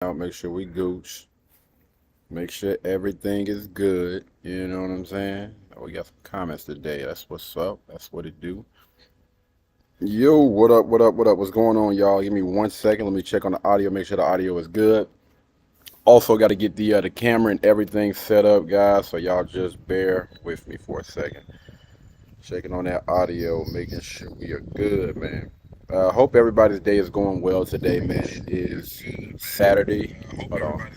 out, make sure we gooch, make sure everything is good. You know what I'm saying? Oh, we got some comments today. That's what's up. That's what it do. Yo, what up? What up? What up? What's going on, y'all? Give me 1 second. Let me check on the audio. Make sure the audio is good. Also, got to get the camera and everything set up, guys. So y'all just bear with me for a second. Checking on that audio, making sure we are good, man. Hope everybody's day is going well today, man. It is Saturday. Hold on.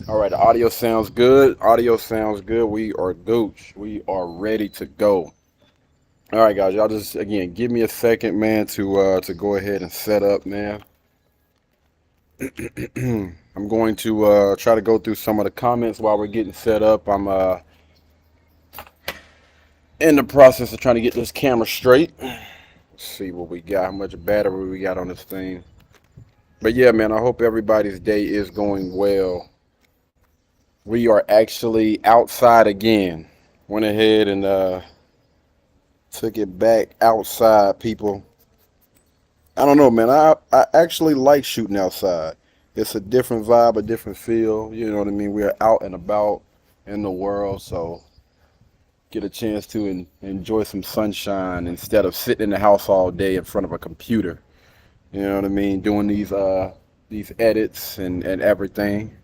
All right, the audio sounds good. Audio sounds good. We are gooch. We are ready to go. All right, guys. Y'all just again give me a second, man, to go ahead and set up, man. I'm going to try to go through some of the comments while we're getting set up. I'm in the process of trying to get this camera straight. Let's see what we got, how much battery we got on this thing. But yeah, man, I hope everybody's day is going well. We are actually outside again. Went ahead and took it back outside, people. I don't know, man. I actually like shooting outside. It's a different vibe, a different feel. You know what I mean? We are out and about in the world, so get a chance to enjoy some sunshine instead of sitting in the house all day in front of a computer. You know what I mean? Doing these edits and everything.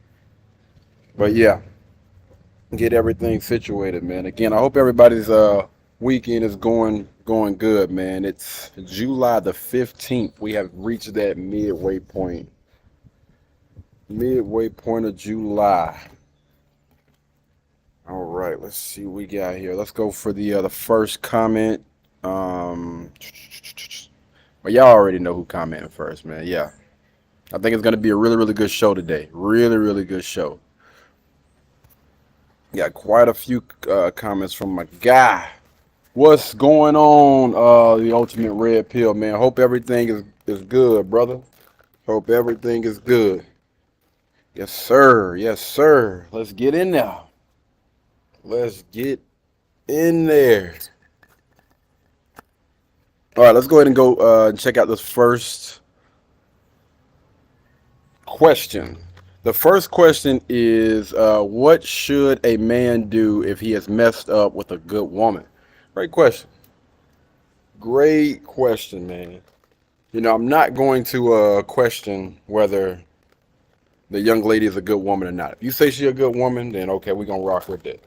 But yeah, get everything situated, man. Again, I hope everybody's weekend is going good, man. It's July the 15th. We have reached that midway point. Midway point of July. All right, let's see what we got here. Let's go for the first comment. Well, y'all already know who commented first, man. Yeah, I think it's gonna be a really, really good show today. Really, really good show. Got quite a few comments from my guy. What's going on, the Ultimate Red Pill, man? Hope everything is good, brother. Hope everything is good. Yes, sir. Yes, sir. Let's get in there. Let's get in there. All right, let's go ahead and go and check out this first question. The first question is, what should a man do if he has messed up with a good woman? Great question. Great question, man. You know, I'm not going to question whether the young lady is a good woman or not. If you say she's a good woman, then okay, we're going to rock with that.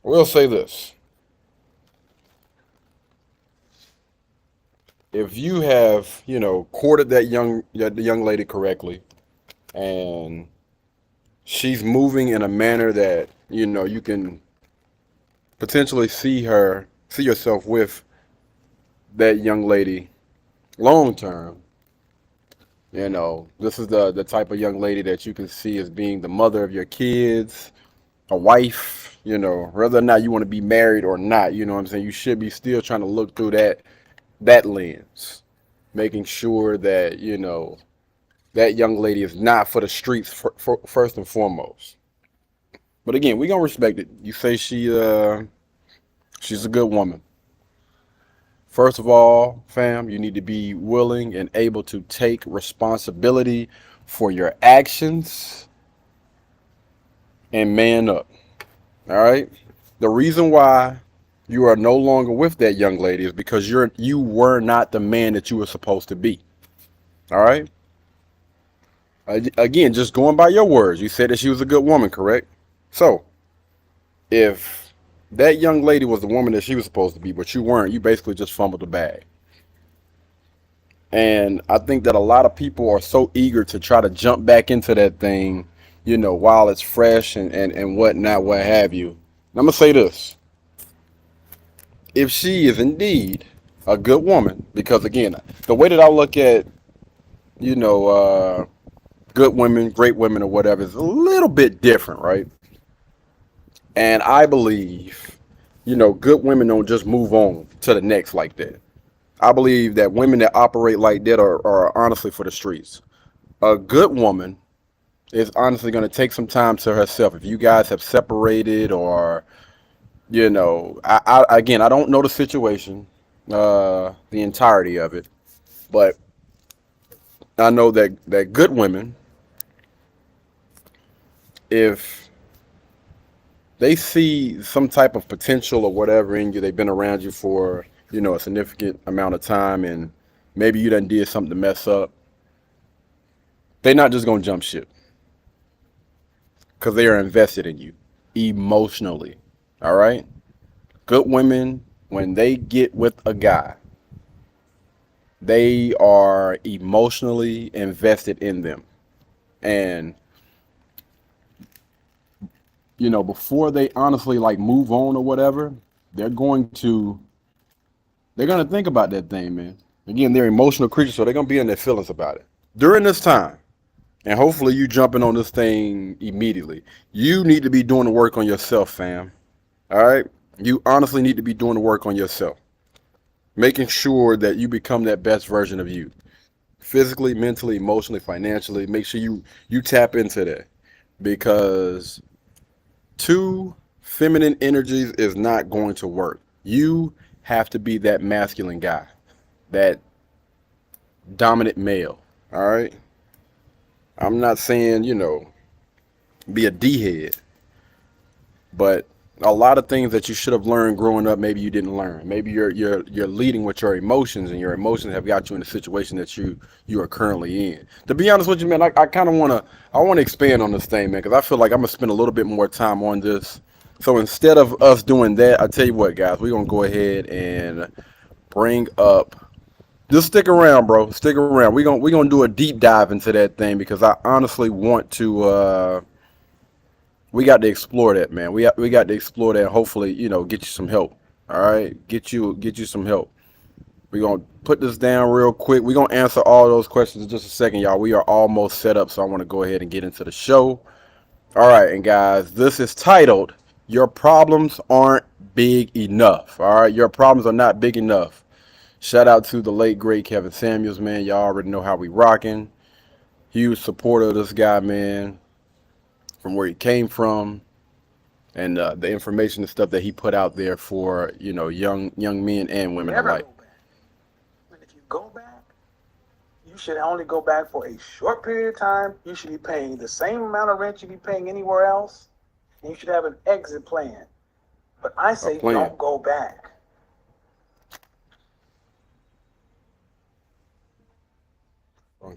We'll say this. If you have, courted the young lady correctly, and she's moving in a manner that, you can potentially see yourself with that young lady long term. This is the type of young lady that you can see as being the mother of your kids, a wife, whether or not you want to be married or not, you know what I'm saying? You should be still trying to look through that lens, making sure that, that young lady is not for the streets first and foremost. But again, we're going to respect it. You say she's a good woman. First of all, fam, you need to be willing and able to take responsibility for your actions and man up. All right? The reason why you are no longer with that young lady is because you were not the man that you were supposed to be. All right? Again, just going by your words, you said that she was a good woman, correct? So, if that young lady was the woman that she was supposed to be, but you weren't, you basically just fumbled the bag. And I think that a lot of people are so eager to try to jump back into that thing, while it's fresh and whatnot, what have you. And I'm going to say this. If she is indeed a good woman, because again, the way that I look at, good women, great women, or whatever is a little bit different, right? And I believe, good women don't just move on to the next like that. I believe that women that operate like that are honestly for the streets. A good woman is honestly going to take some time to herself. If you guys have separated or, again, I don't know the situation, the entirety of it, but I know that good women, if they see some type of potential or whatever in you, they've been around you for, a significant amount of time, and maybe you done did something to mess up, they're not just gonna jump ship because they are invested in you emotionally. All right? Good women, when they get with a guy, they are emotionally invested in them. And, before they honestly like move on or whatever, they're going to they're gonna think about that thing, man. Again, they're emotional creatures, so they're gonna be in their feelings about it. During this time, and hopefully you jumping on this thing immediately, you need to be doing the work on yourself, fam. All right? You honestly need to be doing the work on yourself. Making sure that you become that best version of you. Physically, mentally, emotionally, financially. Make sure you tap into that. Because two feminine energies is not going to work. You have to be that masculine guy, that dominant male. All right? I'm not saying, be a D head, but a lot of things that you should have learned growing up, maybe you didn't learn. Maybe you're leading with your emotions, and your emotions have got you in the situation that you are currently in. To be honest with you, man, I kind of want to expand on this thing, man, because I feel like I'm gonna spend a little bit more time on this. So instead of us doing that, I tell you what, guys, we're gonna go ahead and bring up. Just stick around, bro. Stick around. We're gonna do a deep dive into that thing because I honestly want to. We got to explore that, man. We got to explore that. Hopefully, get you some help. All right, get you some help. We're gonna put this down real quick. We're gonna answer all those questions in just a second, y'all. We are almost set up, so I want to go ahead and get into the show. All right, and guys, this is titled "Your Problems Aren't Big Enough." All right, your problems are not big enough. Shout out to the late great Kevin Samuels, man. Y'all already know how we rocking. Huge supporter of this guy, man, from where he came from, and the information and stuff that he put out there for young men and women Never alike. go back. And if you go back, you should only go back for a short period of time. You should be paying the same amount of rent you'd be paying anywhere else, and you should have an exit plan. But I A say plan. don't go back.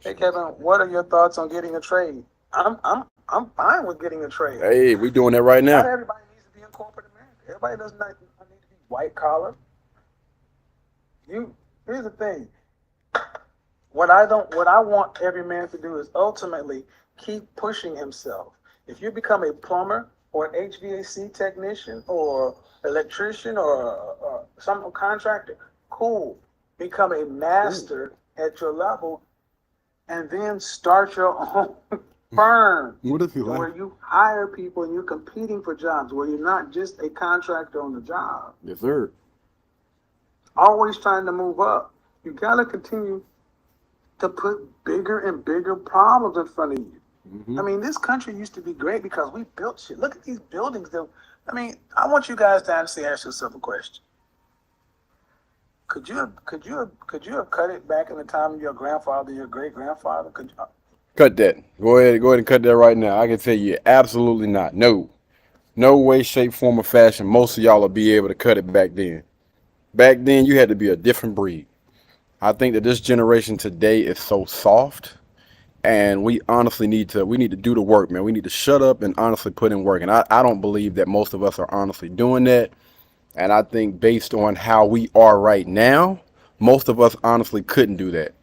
Hey Kevin, what are your thoughts on getting a trade? I'm fine with getting a trade. Hey, we doing that right Not now. everybody needs to be in corporate America. Everybody does not need to be white collar. Here's the thing. What I want every man to do is ultimately keep pushing himself. If you become a plumber or an HVAC technician or electrician or some contractor, cool. Become a master at your level and then start your own firm What if you where laugh? you hire people and you're competing for jobs, where you're not just a contractor on the job. Yes, sir. Always trying to move up. You gotta continue to put bigger and bigger problems in front of you. Hmm. I mean, this country used to be great because we built shit. Look at these buildings. I mean, I want you guys to honestly ask yourself a question. Could you have cut it back in the time of your grandfather, your great grandfather? Could you, Cut that. Go ahead and cut that right now. I can tell you, absolutely not. No, no way, shape, form, or fashion. Most of y'all will be able to cut it back then. Back then, you had to be a different breed. I think that this generation today is so soft, and we honestly need to do the work, man. We need to shut up and honestly put in work. And I don't believe that most of us are honestly doing that. And I think based on how we are right now, most of us honestly couldn't do that.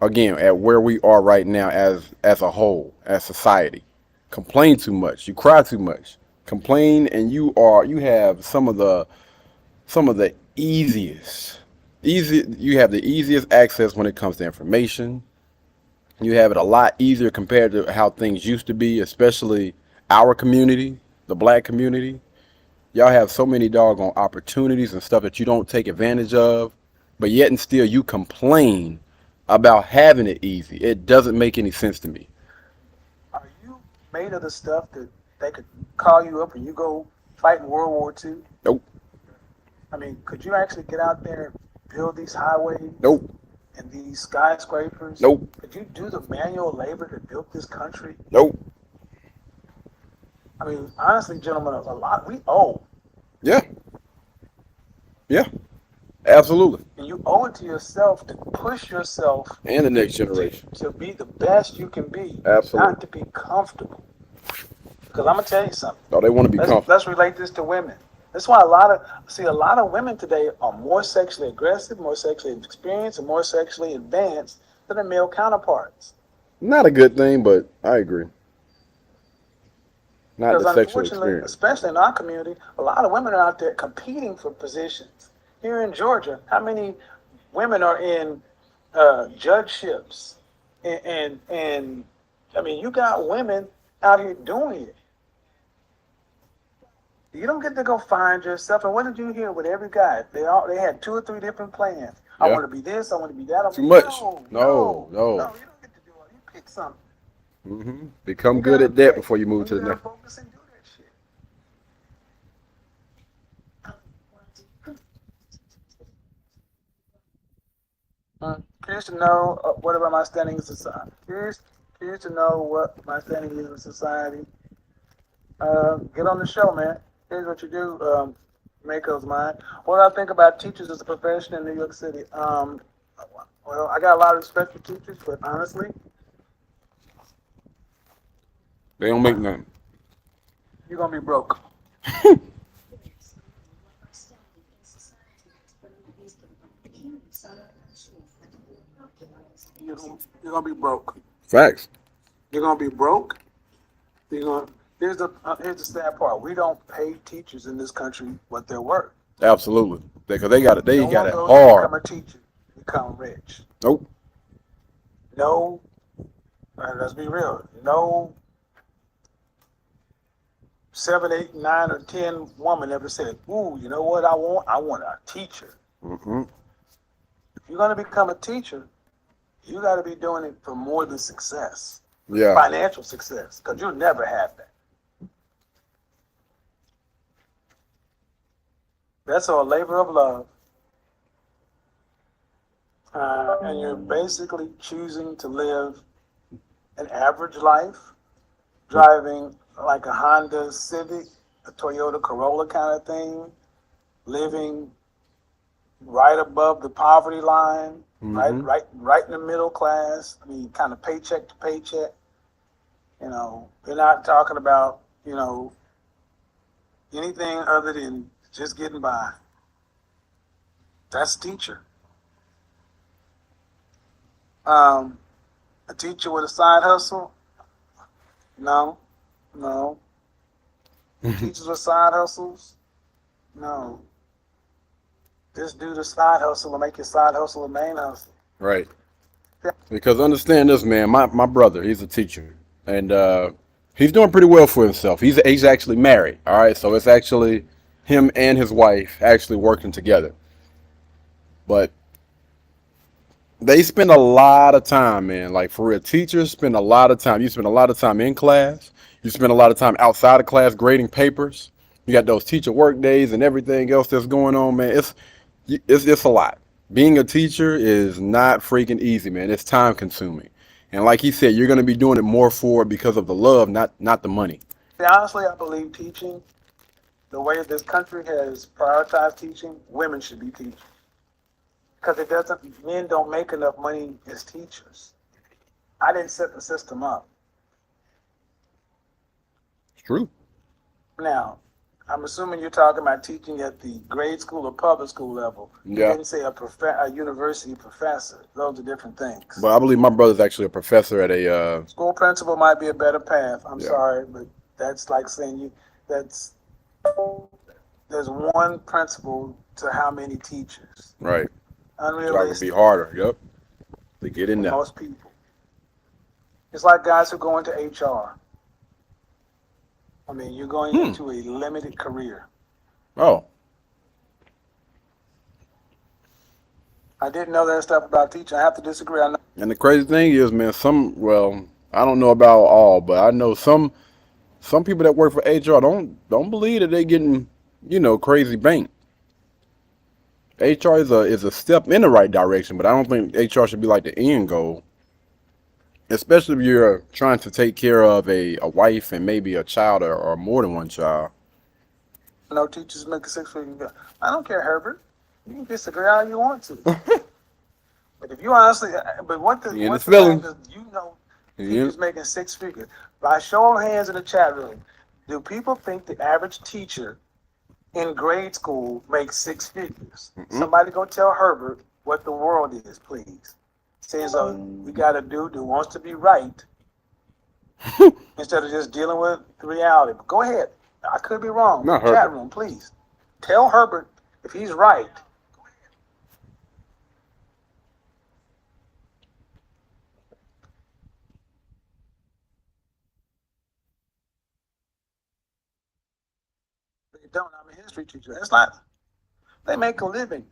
Again, at where we are right now as a whole, as society. Complain too much, you cry too much. Complain, and you have some of the you have the easiest access when it comes to information. You have it a lot easier compared to how things used to be, especially our community, the black community. Y'all have so many doggone opportunities and stuff that you don't take advantage of, but yet and still you complain about having it easy. It doesn't make any sense to me. are you made of the stuff that they could call you up and you go fight in World War II? Nope, I mean, could you actually get out there and build these highways? nope. and these skyscrapers. Nope. Could you do the manual labor that built this country? Nope. I mean, honestly, gentlemen, a lot we owe. Yeah. Yeah. Absolutely. And you owe it to yourself to push yourself And the next generation. to be the best you can be, Absolutely. not to be comfortable. Because I'm gonna tell you something. Oh, they want to be comfortable. Let's relate this to women. That's why a lot of women today are more sexually aggressive, more sexually experienced, and more sexually advanced than their male counterparts. Not a good thing, but I agree. Not Because the sexual unfortunately, experience. especially in our community, a lot of women are out there competing for positions. Here in Georgia, how many women are in judgeships? And I mean, you got women out here doing it. You don't get to go find yourself. And what did you hear with every guy? They had 2 or 3 different plans. I Yeah. want to be this. I want to be that. Too much. No. No. You don't get to do it. You pick something. Become You good gotta at that pick. before you move to You the gotta next. focus and do that shit. Curious to know what about my standing in society. Curious to know what my standing is in society. Get on the show, man. Here's what you do. Mako's mind. What do I think about teachers as a profession in New York City? Well, I got a lot of respect for teachers, but honestly, They don't make nothing. you're gonna be broke. You're gonna be broke. Facts. You're gonna be broke. Here's the sad part. We don't pay teachers in this country what they're worth. Absolutely. Because they got it. They No got one it goes to hard. become a teacher, become rich. Nope. No, let's be real. No 7, 8, 9, or 10 woman ever said, "Ooh, you know what I want? I want a teacher." Mm-hmm. If you're gonna become a teacher, you got to be doing it for more than success, Yeah. financial success, because you'll never have that. That's a labor of love. And you're basically choosing to live an average life, driving like a Honda Civic, a Toyota Corolla kind of thing, living right above the poverty line, right in the middle class. I mean, kind of paycheck to paycheck. You know, they're not talking about, anything other than just getting by. That's a teacher. A teacher with a side hustle? No. Teachers with side hustles? No. Just do the side hustle and make your side hustle a main hustle. Right. Because understand this, man. My brother, he's a teacher, and he's doing pretty well for himself. He's actually married. All right, so it's actually him and his wife actually working together. But they spend a lot of time, man. Like for real, teachers spend a lot of time. You spend a lot of time in class. You spend a lot of time outside of class grading papers. You got those teacher work days and everything else that's going on, man. It's a lot. Being a teacher is not freaking easy, man. It's time consuming. And like he said, you're going to be doing it more for because of the love, not the money. Honestly, I believe teaching, the way this country has prioritized teaching, women should be teaching. Because men don't make enough money as teachers. I didn't set the system up. It's true. Now, I'm assuming you're talking about teaching at the grade school or public school level. Yeah. You didn't say a university professor. Those are different things. But I believe my brother's actually a professor at a School principal might be a better path. I'm Yeah. sorry, but that's like saying there's one principal to how many teachers. right. So that would Unrealistic be harder. Yep. To get in for there. most people. It's like guys who go into HR. I mean, you're going into a limited career. Oh. I didn't know that stuff about teaching. I have to disagree. I know. And the crazy thing is, man, I don't know about all, but I know some people that work for HR don't believe that they're getting, crazy bank. HR is a step in the right direction, but I don't think HR should be like the end goal. Especially if you're trying to take care of a wife and maybe a child or more than one child. No teachers make a 6 figure. I don't care, Herbert. You can disagree all you want to. But if you honestly, but what the You in what his the thing feelings. is, you know, Yeah. teachers making 6 figures. By show of hands in the chat room, do people think the average teacher in grade school makes 6 figures? Mm-mm. Somebody go tell Herbert what the world is, please. Says we got a dude who wants to be right instead of just dealing with the reality. But go ahead. I could be wrong. Not Chat Herbert. room, please. Tell Herbert if he's right. They don't. I'm a history teacher. It's not. They make a living.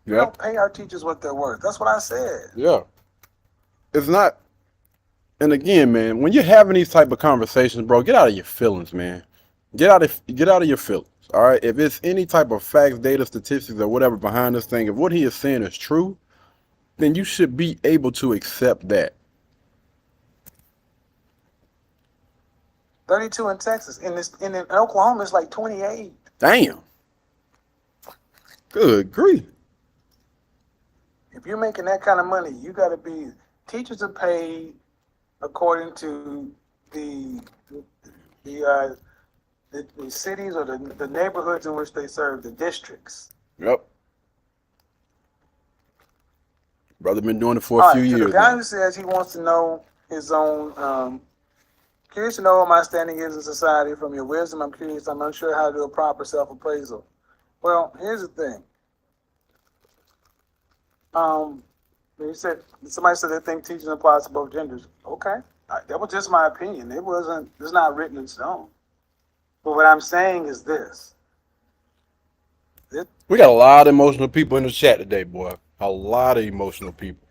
We Yeah. don't pay our teachers what they're worth. That's what I said. Yeah. It's not. And again, man, when you're having these type of conversations, bro, get out of your feelings, man. Get out of your feelings. All right. If it's any type of facts, data, statistics, or whatever behind this thing, if what he is saying is true, then you should be able to accept that. 32 in Texas. In Oklahoma, it's like 28. Damn. Good grief. If you're making that kind of money, you got to be. Teachers are paid according to the cities or the neighborhoods in which they serve, the districts. Yep. Brother been doing it for All a few right, so years the guy now. who says he wants to know his own, curious to know what my standing is in society. From your wisdom, I'm curious. I'm unsure how to do a proper self-appraisal. Well, here's the thing. Somebody said they think teaching applies to both genders. Okay, that was just my opinion. It's not written in stone. But what I'm saying is this. We got a lot of emotional people in the chat today, boy. A lot of emotional people.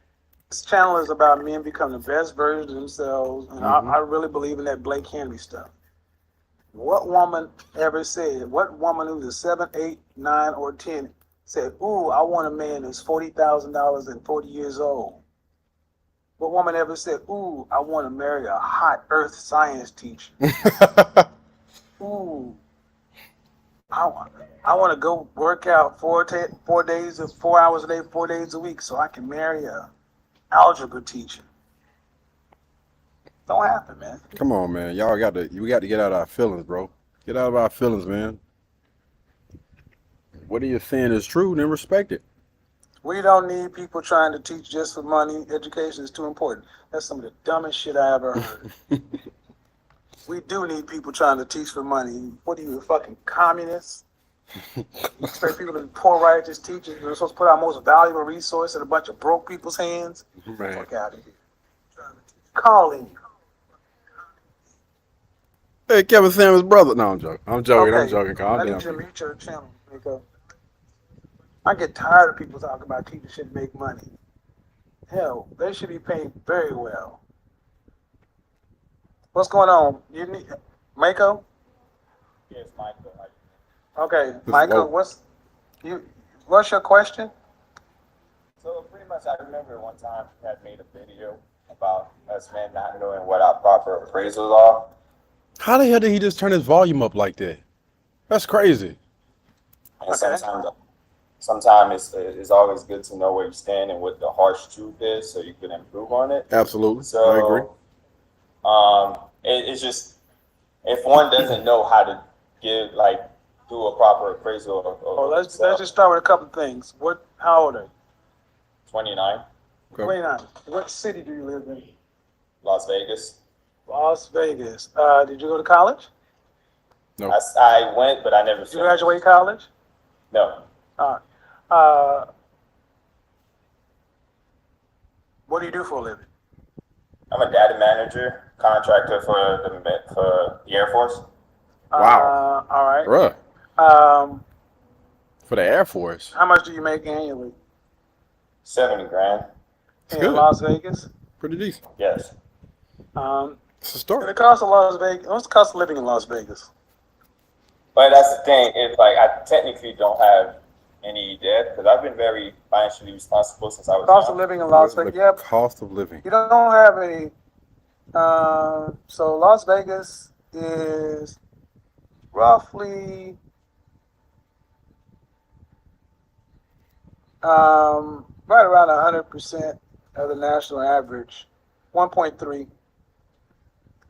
This channel is about men becoming the best versions of themselves, and Mhm. I really believe in that Blake Henry stuff. What woman ever said, what woman who's a 7, 8, 9, or 10 said, ooh, I want a man who's $40,000 and 40 years old? What woman ever said, ooh, I want to marry a hot earth science teacher? Ooh, I want to go work out 4 hours a day, 4 days a week, so I can marry a algebra teacher. Don't happen, man. Come on, man. We got to get out of our feelings, bro. Get out of our feelings, man. What are you saying is true, then respect it. We don't need people trying to teach just for money. Education is too important. That's some of the dumbest shit I ever heard. We do need people trying to teach for money. What are you, a fucking communist? You expect people to be poor righteous teachers? You're supposed to put our most valuable resource in a bunch of broke people's hands? Man. Fuck out of here. Calling you. Hey, Kevin Samuels' brother. No, I'm joking. I'm joking. Okay. Calm I need down. you to mute your channel, Nico. I get tired of people talking about teachers should make money. Hell, they should be paid very well. What's going on? You need Mako? Yes, Michael. Okay, This Michael, low. what's your question? So pretty much, I remember one time you had made a video about us men not knowing what our proper appraisals are. How the hell did he just turn his volume up like that? That's crazy. And Okay. sometimes it's always good to know where you stand and what the harsh truth is, so you can improve on it. Absolutely. So, I agree. It's just if one doesn't know how to do a proper appraisal of Let's themselves, just start with a couple things. How old are you? 29, Okay. 29. What city do you live in? Las Vegas. Las Vegas. Did you go to college? No. I went, but I never Did you finished. graduate college? No. What do you do for a living? I'm a data manager, contractor for the Air Force. Wow. All right. Bruh. For the Air Force. How much do you make annually 70 grand. It's in good. Las Vegas? Pretty decent. Yes. It's a start. The cost of Las Vegas. What's the cost of living in Las Vegas? But that's the thing. It's like I technically don't have any debt? Because I've been very financially responsible since I was Cost of young. living in What Las is Vegas. the Yep. cost of living? You don't have any. So Las Vegas is roughly right around 100% of the national average, 1.3.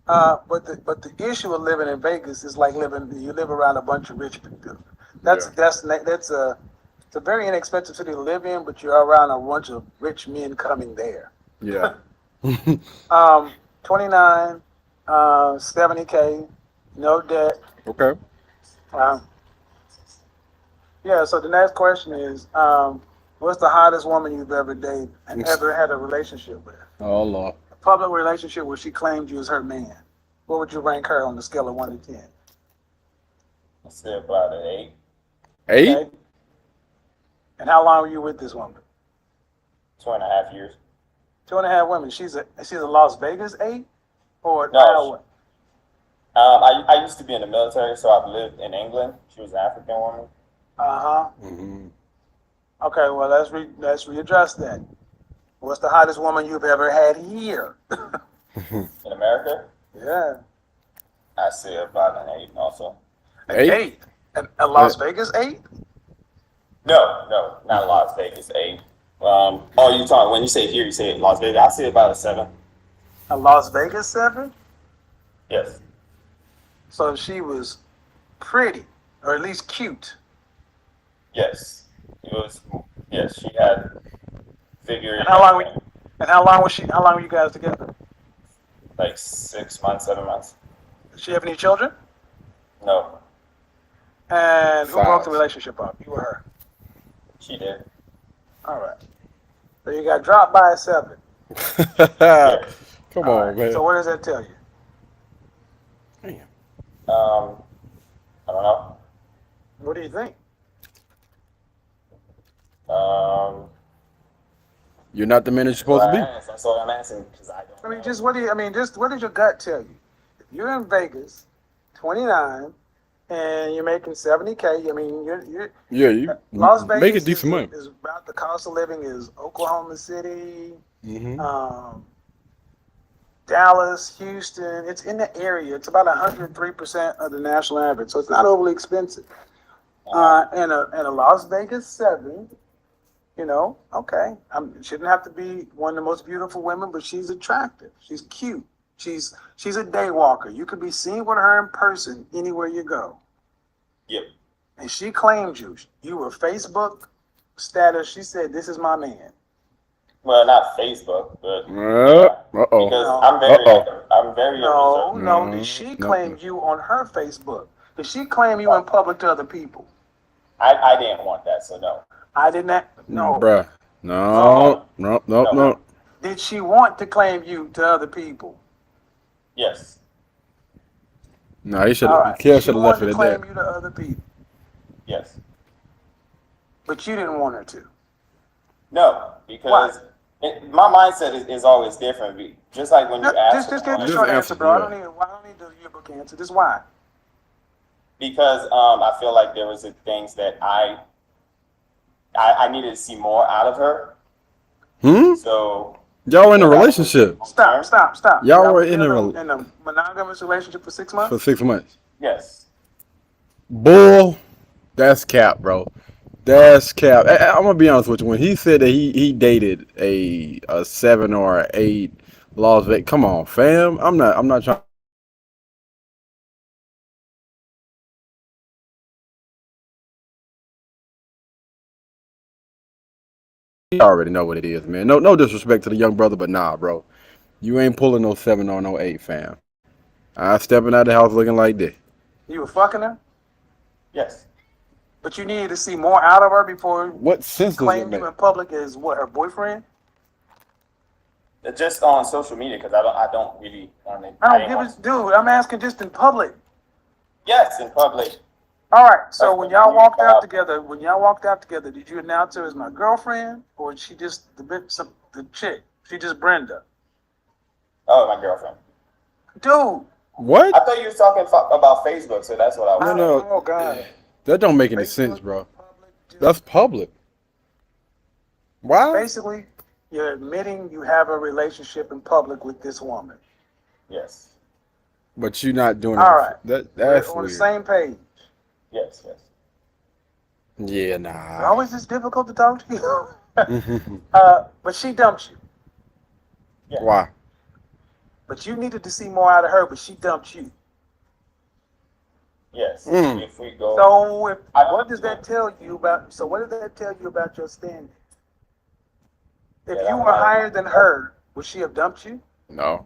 But the issue of living in Vegas is like you live around a bunch of rich people. That's it's a very inexpensive city to live in, but you're around a bunch of rich men coming there. Yeah. 29, 70K, no debt. Okay. Um, yeah. So the next question is, what's the hottest woman you've ever dated and ever had a relationship with? Oh Lord. A public relationship where she claimed you as her man. What would you rank her on the scale of 1 to 10? I say about an 8. 8? Okay. And how long were you with this woman? 2.5 years. 2.5 women. She's a Las Vegas 8 or No. I used to be in the military, so I've lived in England. She was an African woman. Uh-huh. Mm-hmm. Okay, well let's readdress that. What's the hottest woman you've ever had here? In America, Yeah. I say about an 8 also. An 8? 8. A Las Vegas 8? No, not Las Vegas 8. You talking when you say here, you say Las Vegas. I say about a 7. A Las Vegas 7? Yes. So she was pretty, or at least cute. Yes. It was. Yes, she had figure. And how long were you guys together? Like 6 months, 7 months. Did she have any children? No, And who broke the Five. relationship up? You or her? she did. All right. So you got dropped by a 7. Come All on, right. man. So what does that tell you? I don't know. What do you think? You're not the man you're supposed to be. That's all I'm asking because I don't. I mean, know. just what does your gut tell you? If you're in Vegas, 29, and you're making 70K, I mean, you're Yeah, you Las Vegas make a decent money. is about the cost of living is Oklahoma City, Mm-hmm. Dallas, Houston. It's in the area. It's about 103% of the national average, so it's not overly expensive. And a Las Vegas 7, okay. Shouldn't have to be one of the most beautiful women, but she's attractive. She's cute. She's a day walker. You could be seen with her in person anywhere you go. Yep. And she claimed you. You were Facebook status. She said, "This is my man." Well, not Facebook, but Uh-oh. because No. I'm very No, reserved. no. No, Did she no. claim you on her Facebook? Did she claim you in public to other people? I didn't want that, so no. I did not. No. Bruh. No. Did she want to claim you to other people? Yes. No, you should All have. right. Kill She should have left wanted it to at claim that. you to other people, Yes. but you didn't want her to. No, because my mindset is always different. Just like when you ask. Just give me a Just short answer, answer, bro. I yeah. don't need the yearbook answer. Just why? Because I feel like there was things that I needed to see more out of her. So Y'all in a relationship Stop. Y'all were been in a in a monogamous relationship for 6 months? for 6 months. Yes. Bull, that's cap, bro. That's cap. I'm gonna be honest with you. When he said that he dated a 7 or an 8 Las Vegas, come on, fam. I'm not trying. You already know what it is, man. No disrespect to the young brother, but nah, bro. You ain't pulling no 7 or no 8, fam. I stepping out the house looking like this. You were fucking her, Yes. but you needed to see more out of her before What sense does it claimed make? you in public as what, her boyfriend? Just on social media because I don't really want to. I don't give a dude. I'm asking just in public. Yes, in public. All right. So That's when the y'all weird walked out part. together, did you announce her as my girlfriend, or she just the chick? She just Brenda. Oh, my girlfriend. Dude. What? I thought you were talking about Facebook, so that's what I was. No. Oh God. That don't make any Facebook, sense, bro. public, dude. That's public. Why? Basically, you're admitting you have a relationship in public with this woman. Yes. But you're not doing All it. right. We're That's on the weird. same page. Yes. Yes. Yeah, It's nah. always this difficult to talk to you. Mhm. But she dumped you. Yeah. Why? But you needed to see more out of her, but she dumped you. Yes. Mm. If we go, So if, I don't what does that tell you about? So what does that tell you about your standing? If Yeah, you I'm were not- higher than her, would she have dumped you? No.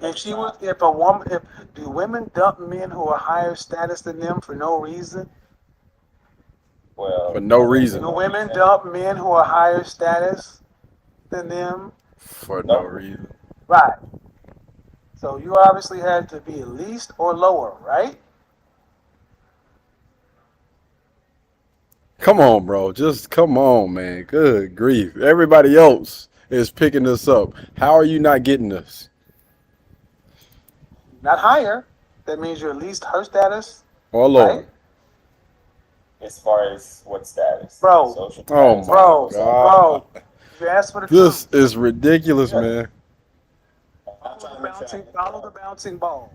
If a woman, if do women dump men who are higher status than them for no reason? well, For no reason. Do women dump men who are higher status than them? For No. no reason. Right. So you obviously had to be at least or lower, right? Come on, bro. Just come on, man. Good grief. Everybody else is picking this up. How are you not getting this? Not higher. That means you're at least her status, Or lower? right? As far as what status? Bro. Social Oh status. my Bro, God. If you ask for the This truth, is ridiculous, Yeah. man. I'm trying to make sure I- follow the bouncing ball.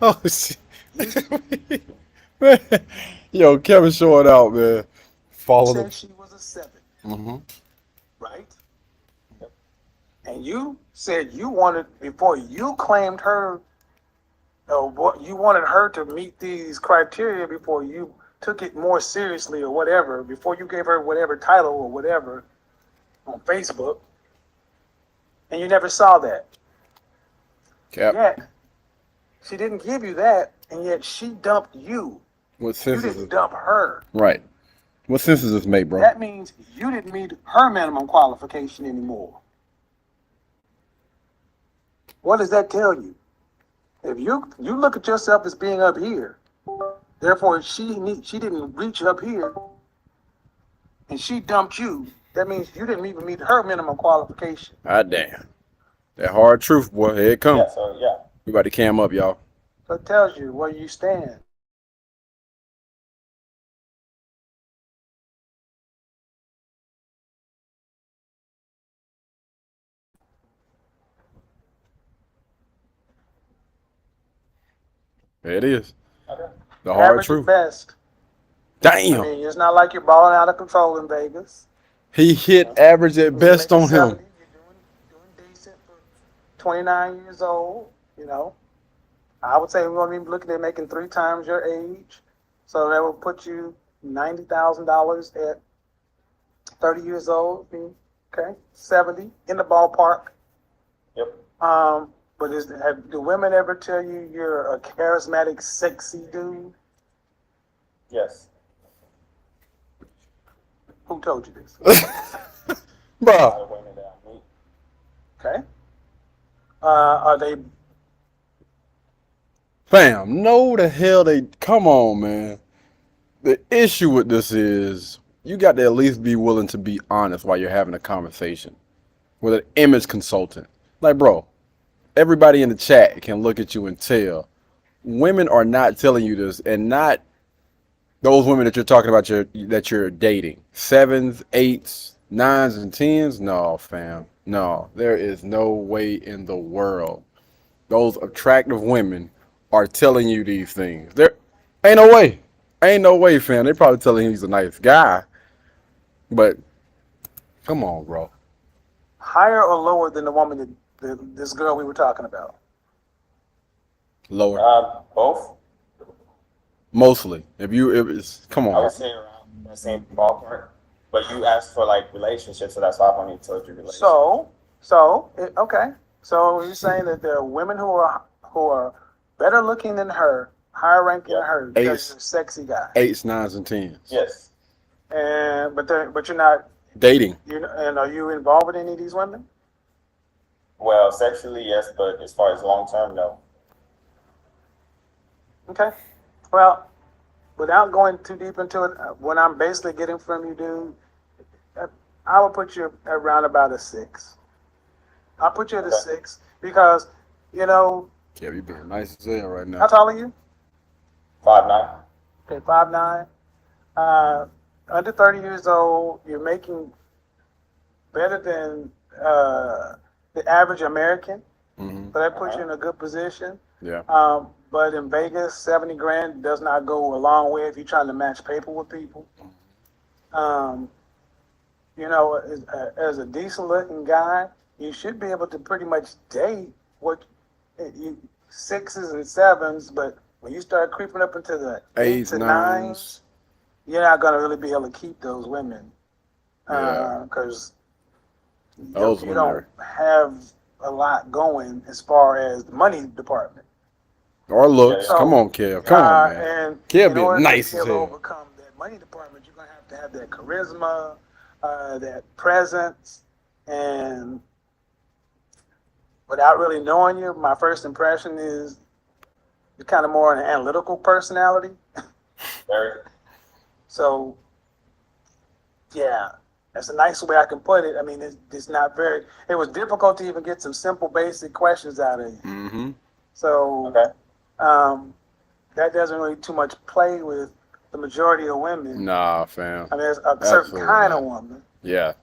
Oh shit. Man. Yo, Kevin showing out, man. You Follow said the. she was a 7, Hmm. right? And you said you wanted, before you claimed her, what you wanted her to meet these criteria before you took it more seriously or whatever, before you gave her whatever title or whatever on Facebook, and you never saw that. Cap. Yet, she didn't give you that, and yet she dumped you. What You sense is didn't it? dump her. Right. What sense does this make, bro? That means you didn't meet her minimum qualification anymore. What does that tell you? If you look at yourself as being up here, therefore she didn't reach up here, and she dumped you. That means you didn't even meet her minimum qualification. God damn. That hard truth, boy. Here it comes. Yeah. So yeah. We about to cam up, y'all. So it tells you where you stand. There it is. Okay. The hard Average at truth. best. I Damn. mean, it's not like you're balling out of control in Vegas. He hit average at best You're on making him. 70, you're doing decent for 29 years old, you know. I would say we're going to be looking at making 3 times your age. So that would put you $90,000 at 30 years old. Okay, 70 in the ballpark. Yep. But do women ever tell you you're a charismatic, sexy dude? Yes. Who told you this? A lot Bro. of women that I meet. Okay. Are they? Fam, no the hell they. Come on, man. The issue with this is you got to at least be willing to be honest while you're having a conversation with an image consultant. Like, bro, everybody in the chat can look at you and tell. Women are not telling you this, and not those women that you're talking about that you're dating. 7s, 8s, 9s, and 10s. No, fam. No, there is no way in the world those attractive women are telling you these things. There ain't no way. Ain't no way, fam. They probably telling him he's a nice guy. But come on, bro. Higher or lower than the woman this girl we were talking about? Lower. Both. Mostly. If it's come I would on. say around the same ballpark. But you asked for like relationships, so that's why I've only told you relationships. Okay. So you're saying that there are women who are better looking than her, higher ranking than her, because Eights. you're a sexy guy. 8s, 9s, and 10s. Yes. But you're not. Dating. And are you involved with any of these women? Well, sexually, yes, but as far as long term, no. Okay. Well, without going too deep into it, what I'm basically getting from you, dude, I would put you around about a 6. I'll put you at a Okay. 6 because, Yeah, you being nice as hell right how now. tall are you? 5'9". Okay, 5'9". Under 30 years old, you're making better than the average American. Mm-hmm. So that puts you in a good position. Yeah. But in Vegas, 70 grand does not go a long way if you're trying to match paper with people. You know, as a decent looking guy, you should be able to pretty much date what you 6s and 7s, but when you start creeping up into the 8s and 9s, you're not going to really be able to keep those women. Because you don't have a lot going as far as the money department. Or looks. So, come on, Kev. Come on, man. And Kev in order be nice to as be able to hell. overcome that money department, you're going to have that charisma, that presence, and without really knowing you, my first impression is you're kind of more an analytical personality. Very. So, yeah, that's a nice way I can put it. I mean, it's not very. It was difficult to even get some simple, basic questions out of you. Mm-hmm. So, Okay. that doesn't really too much play with the majority of women. Nah, fam. I mean, there's a certain kind of woman, Yeah.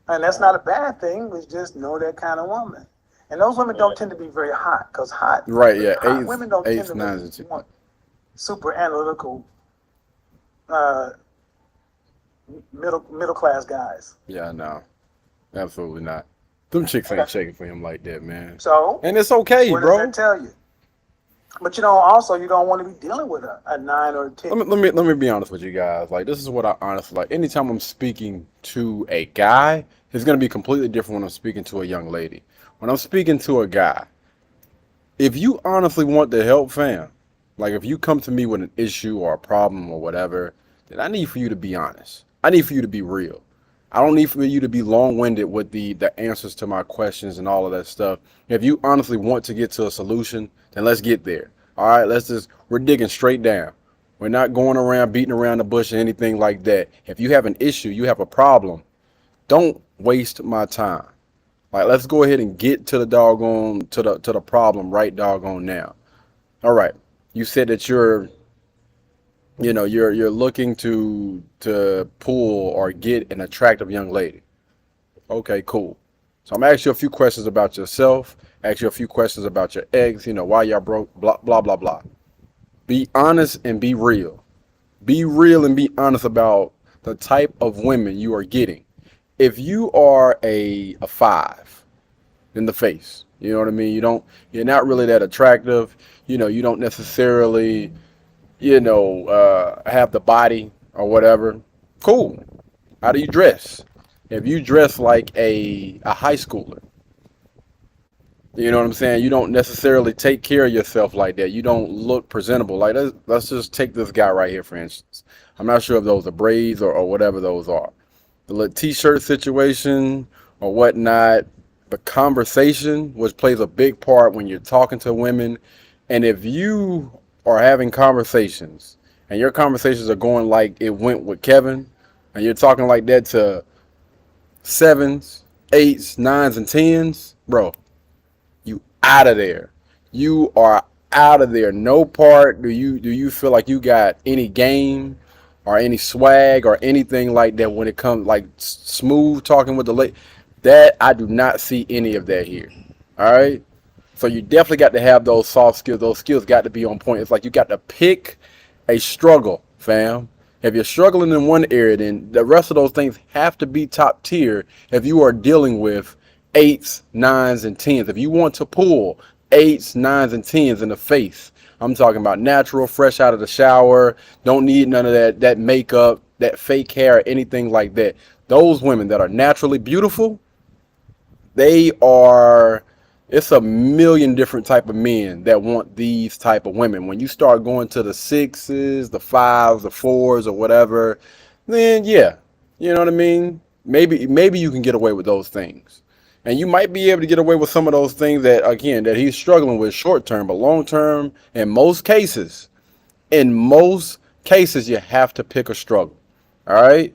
and that's not a bad thing. It's just know that kind of woman. And those women don't tend to be very hot, because Right, yeah. hot women don't tend Eighth, to nines, really and 10. want super analytical, middle class guys. Yeah, no. Absolutely not. Them chicks ain't shaking for him like that, man. So, And it's okay, what bro. does that tell you? But also you don't want to be dealing with a 9 or a 10. Let me be honest with you guys. Like, this is what I honestly like. Anytime I'm speaking to a guy, it's gonna be completely different when I'm speaking to a young lady. When I'm speaking to a guy, if you honestly want to help, fam, like if you come to me with an issue or a problem or whatever, then I need for you to be honest. I need for you to be real. I don't need for you to be long-winded with the answers to my questions and all of that stuff. If you honestly want to get to a solution, then let's get there. All right, we're digging straight down. We're not going around beating around the bush or anything like that. If you have an issue, you have a problem, don't waste my time. Like, let's go ahead and get to the doggone to the problem right doggone now. All right, you said that you're looking to pull or get an attractive young lady. Okay, cool. So I'm gonna ask you a few questions about yourself, ask you a few questions about your ex, why y'all broke, blah, blah, blah, blah. Be honest and be real. Be real and be honest about the type of women you are getting. If you are a 5 in the face, you know what I mean? You're not really that attractive. You don't necessarily, have the body or whatever. Cool. How do you dress? If you dress like a high schooler, you know what I'm saying? You don't necessarily take care of yourself like that. You don't look presentable. Like, let's just take this guy right here, for instance. I'm not sure if those are braids or whatever those are. The little t-shirt situation or whatnot, the conversation, which plays a big part when you're talking to women. And if you are having conversations and your conversations are going like it went with Kevin, and you're talking like that to 7s, 8s, 9s, and 10s, bro, you out of there. You are out of there. No part do you feel like you got any game or any swag or anything like that when it comes like smooth talking with the lady. That I do not see any of that here. All right. So you definitely got to have those soft skills. Those skills got to be on point. It's like you got to pick a struggle, fam. If you're struggling in one area, then the rest of those things have to be top tier if you are dealing with 8s, 9s, and 10s. If you want to pull 8s, 9s, and 10s in the face, I'm talking about natural, fresh out of the shower, don't need none of that makeup, that fake hair, anything like that. Those women that are naturally beautiful, it's a million different type of men that want these type of women. When you start going to the 6s, the 5s, the 4s, or whatever, then yeah, you know what I mean? Maybe you can get away with those things. And you might be able to get away with some of those things that he's struggling with short term, but long term, in most cases, you have to pick a struggle. All right?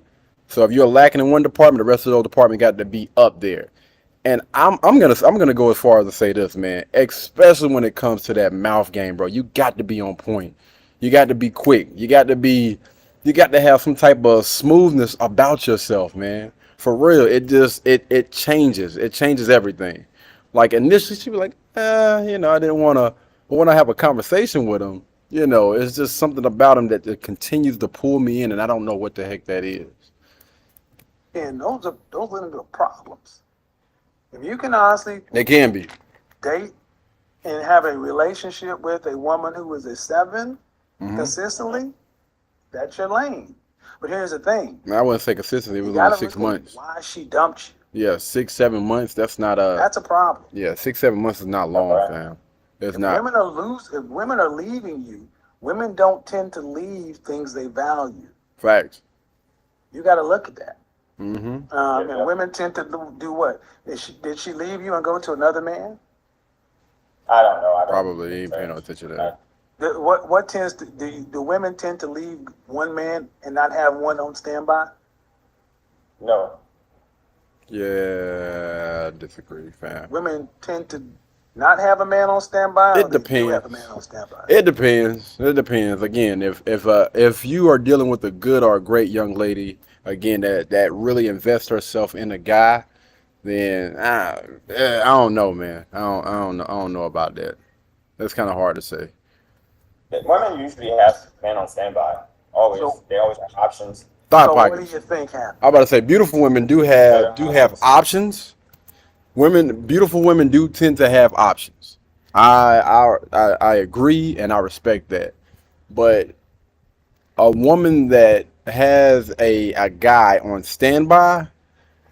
So if you're lacking in one department, the rest of those departments got to be up there. And I'm gonna go as far as to say this, man, especially when it comes to that mouth game, bro. You got to be on point. You got to be quick. You got to have some type of smoothness about yourself, man. For real, it changes. It changes everything. Like initially, she was like, I didn't want to. But when I have a conversation with him, it's just something about him that continues to pull me in, and I don't know what the heck that is. And those are the problems. If you can honestly They can be. date and have a relationship with a woman who is a 7 Hmm. consistently, that's your lane. But here's the thing. I wouldn't say consistently. It You was only gotta 6 look at months. why she dumped you. Yeah, 6, 7 months. That's not a. That's a problem. Yeah, 6, 7 months is not long, Right. fam. It's If not. if women are leaving you, women don't tend to leave things they value. Facts. You got to look at that. Hmm. And women tend to do what? Did she leave you and go to another man? I don't know. I don't Probably ain't paying no attention to that. What tends to do women tend to leave one man and not have one on standby? No. Yeah, I disagree, fam. Women tend to not have a man on standby. It or they do depends. have a man on standby. It depends. It depends. Again, if you are dealing with a good or a great young lady, again that really invests herself in a guy, then I don't know, man. I don't know about that. That's kind of hard to say. Women usually have men on standby. Always. So- They always have options. Thought So what do pockets. you think happened? I'm about to say beautiful women do have options. Beautiful women do tend to have options. I agree and I respect that. But a woman that has a guy on standby,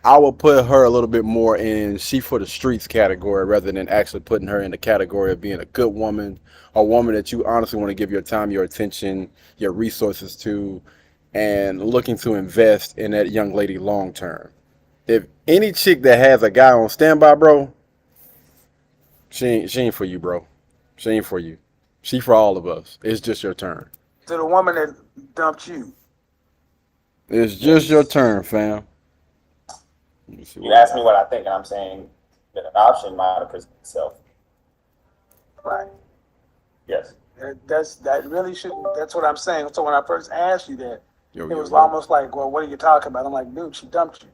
I will put her a little bit more in she for the streets category rather than actually putting her in the category of being a good woman, a woman that you honestly want to give your time, your attention, your resources to, and looking to invest in that young lady long term. If any chick that has a guy on standby, bro, she ain't for you, bro. She ain't for you. She for all of us. It's just your turn. To the woman that dumped you. It's just your turn, fam. Let me see You what asked me what I think, and I'm saying that an option might have presented itself. Right. Yes. That really shouldn't. That's what I'm saying. So when I first asked you that, Yo, it yo, was yo. almost like, well, what are you talking about? I'm like, dude, she dumped you.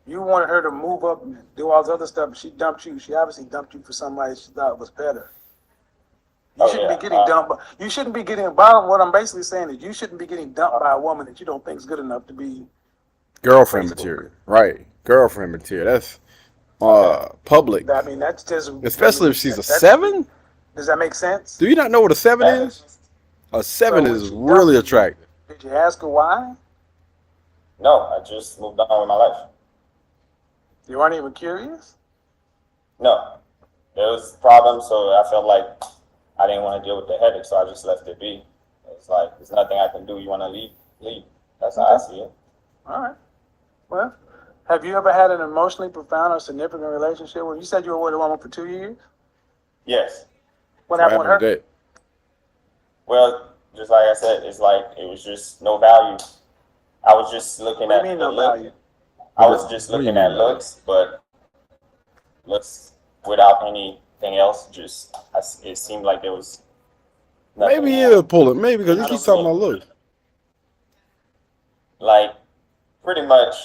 You wanted her to move up and do all this other stuff, but she dumped you. She obviously dumped you for somebody she thought was better. You Oh, shouldn't yeah. be getting dumped. You shouldn't be getting. Bottom. What I'm basically saying is, you shouldn't be getting dumped by a woman that you don't think is good enough to be. Girlfriend Facebook. material, right? Girlfriend material. That's public, I mean, that's just. especially if she's a that's- 7. Does that make sense? Do you not know what a 7 That is? is- A 7 So when is she really dumped you, attractive. Did you ask her why? No, I just moved on with my life. You weren't even curious. No. There was problems, so I felt like I didn't want to deal with the headache, so I just left it be. It's like, there's nothing I can do. You want to leave? Leave. That's how I see it. All right. Well, have you ever had an emotionally profound or significant relationship where you said you were with a woman for 2 years? Yes. What happened with her? with that? Well, just like I said, it's like it was just no value. I was just looking What at do you mean the no look. value? I was just What do you looking at mean by that? looks, but looks without anything else. Just it seemed like there was nothing Maybe more. he'll pull it. Maybe because I you keep don't talking about looks. Like pretty much,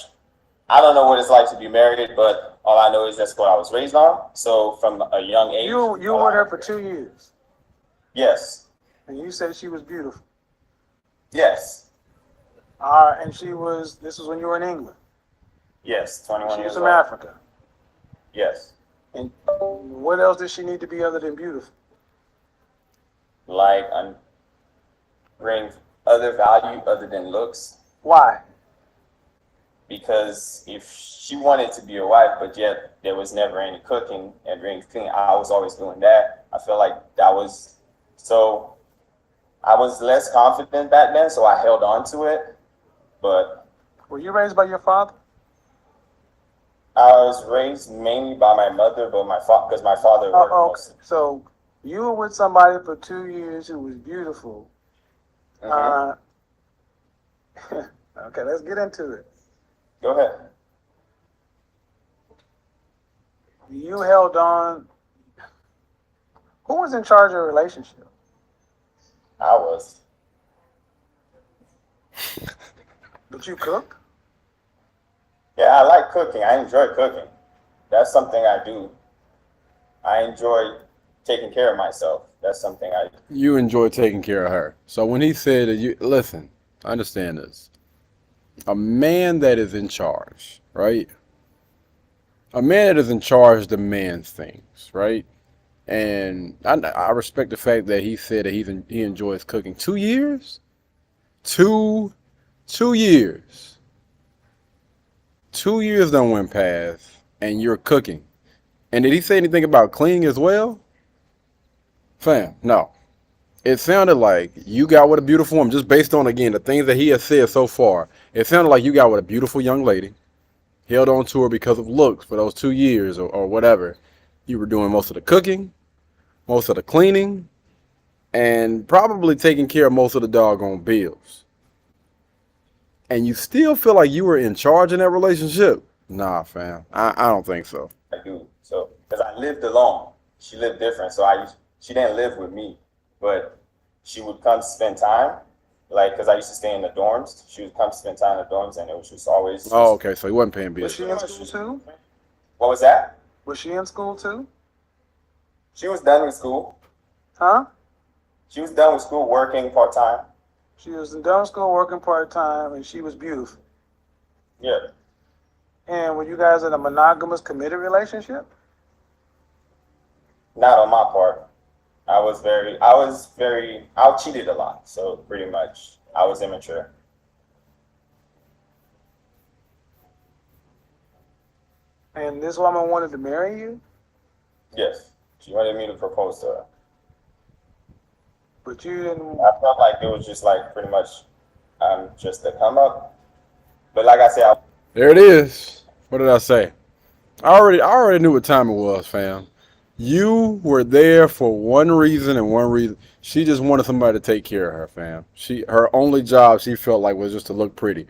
I don't know what it's like to be married, but all I know is that's what I was raised on. So from a young age, You were with her for 2 years, Yes, and you said she was beautiful. yes, And she was. This was when you were in England. yes. 21 She years was from old. Africa. Yes, And what else does she need to be other than beautiful? like bring other value other than looks. Why? Because if she wanted to be a wife, but yet there was never any cooking and bringing clean, I was always doing that. I feel like that was so. I was less confident back then, so I held on to it. But Were you raised by your father? I was raised mainly by my mother, but because my father worked Oh, okay. mostly. So you were with somebody for 2 years who was beautiful. Mhm. Okay, let's get into it. Go ahead. You held on. Who was in charge of your relationship? I was. But you cook? Yeah, I like cooking. I enjoy cooking. That's something I do. I enjoy taking care of myself. That's something I do. You enjoy taking care of her. So when he said that you listen, understand this. A man that is in charge, right? A man that is in charge demands things, right? And I respect the fact that he said that he enjoys cooking. 2 years? Two years. 2 years done went past, and you're cooking. And did he say anything about cleaning as well? Fam, no. It sounded like you got with a beautiful woman, just based on, again, the things that he has said so far. It sounded like you got with a beautiful young lady, held on to her because of looks for those 2 years or whatever. You were doing most of the cooking, most of the cleaning, and probably taking care of most of the doggone bills. And you still feel like you were in charge in that relationship? Nah, fam. I don't think so. I do. So, because I lived alone. She lived different. So she didn't live with me, but she would come spend time. Like, because I used to stay in the dorms. She would come spend time in the dorms, and it was just always. Oh, okay. So he wasn't paying Was bills. she in school too? What was that? Was she in school too? She was done with school. Huh? She was done with school, working part time. She was done with school working part-time, and she was beautiful. Yeah. And were you guys in a monogamous, committed relationship? Not on my part. I cheated a lot. So pretty much, I was immature. And this woman wanted to marry you, Yes. She wanted me to propose to her. but you didn't. I felt like it was just like pretty much just a come up. But like I said, There it is. What did I say? I already knew what time it was, fam. You were there for one reason and one reason. She just wanted somebody to take care of her, fam. Her only job she felt like was just to look pretty.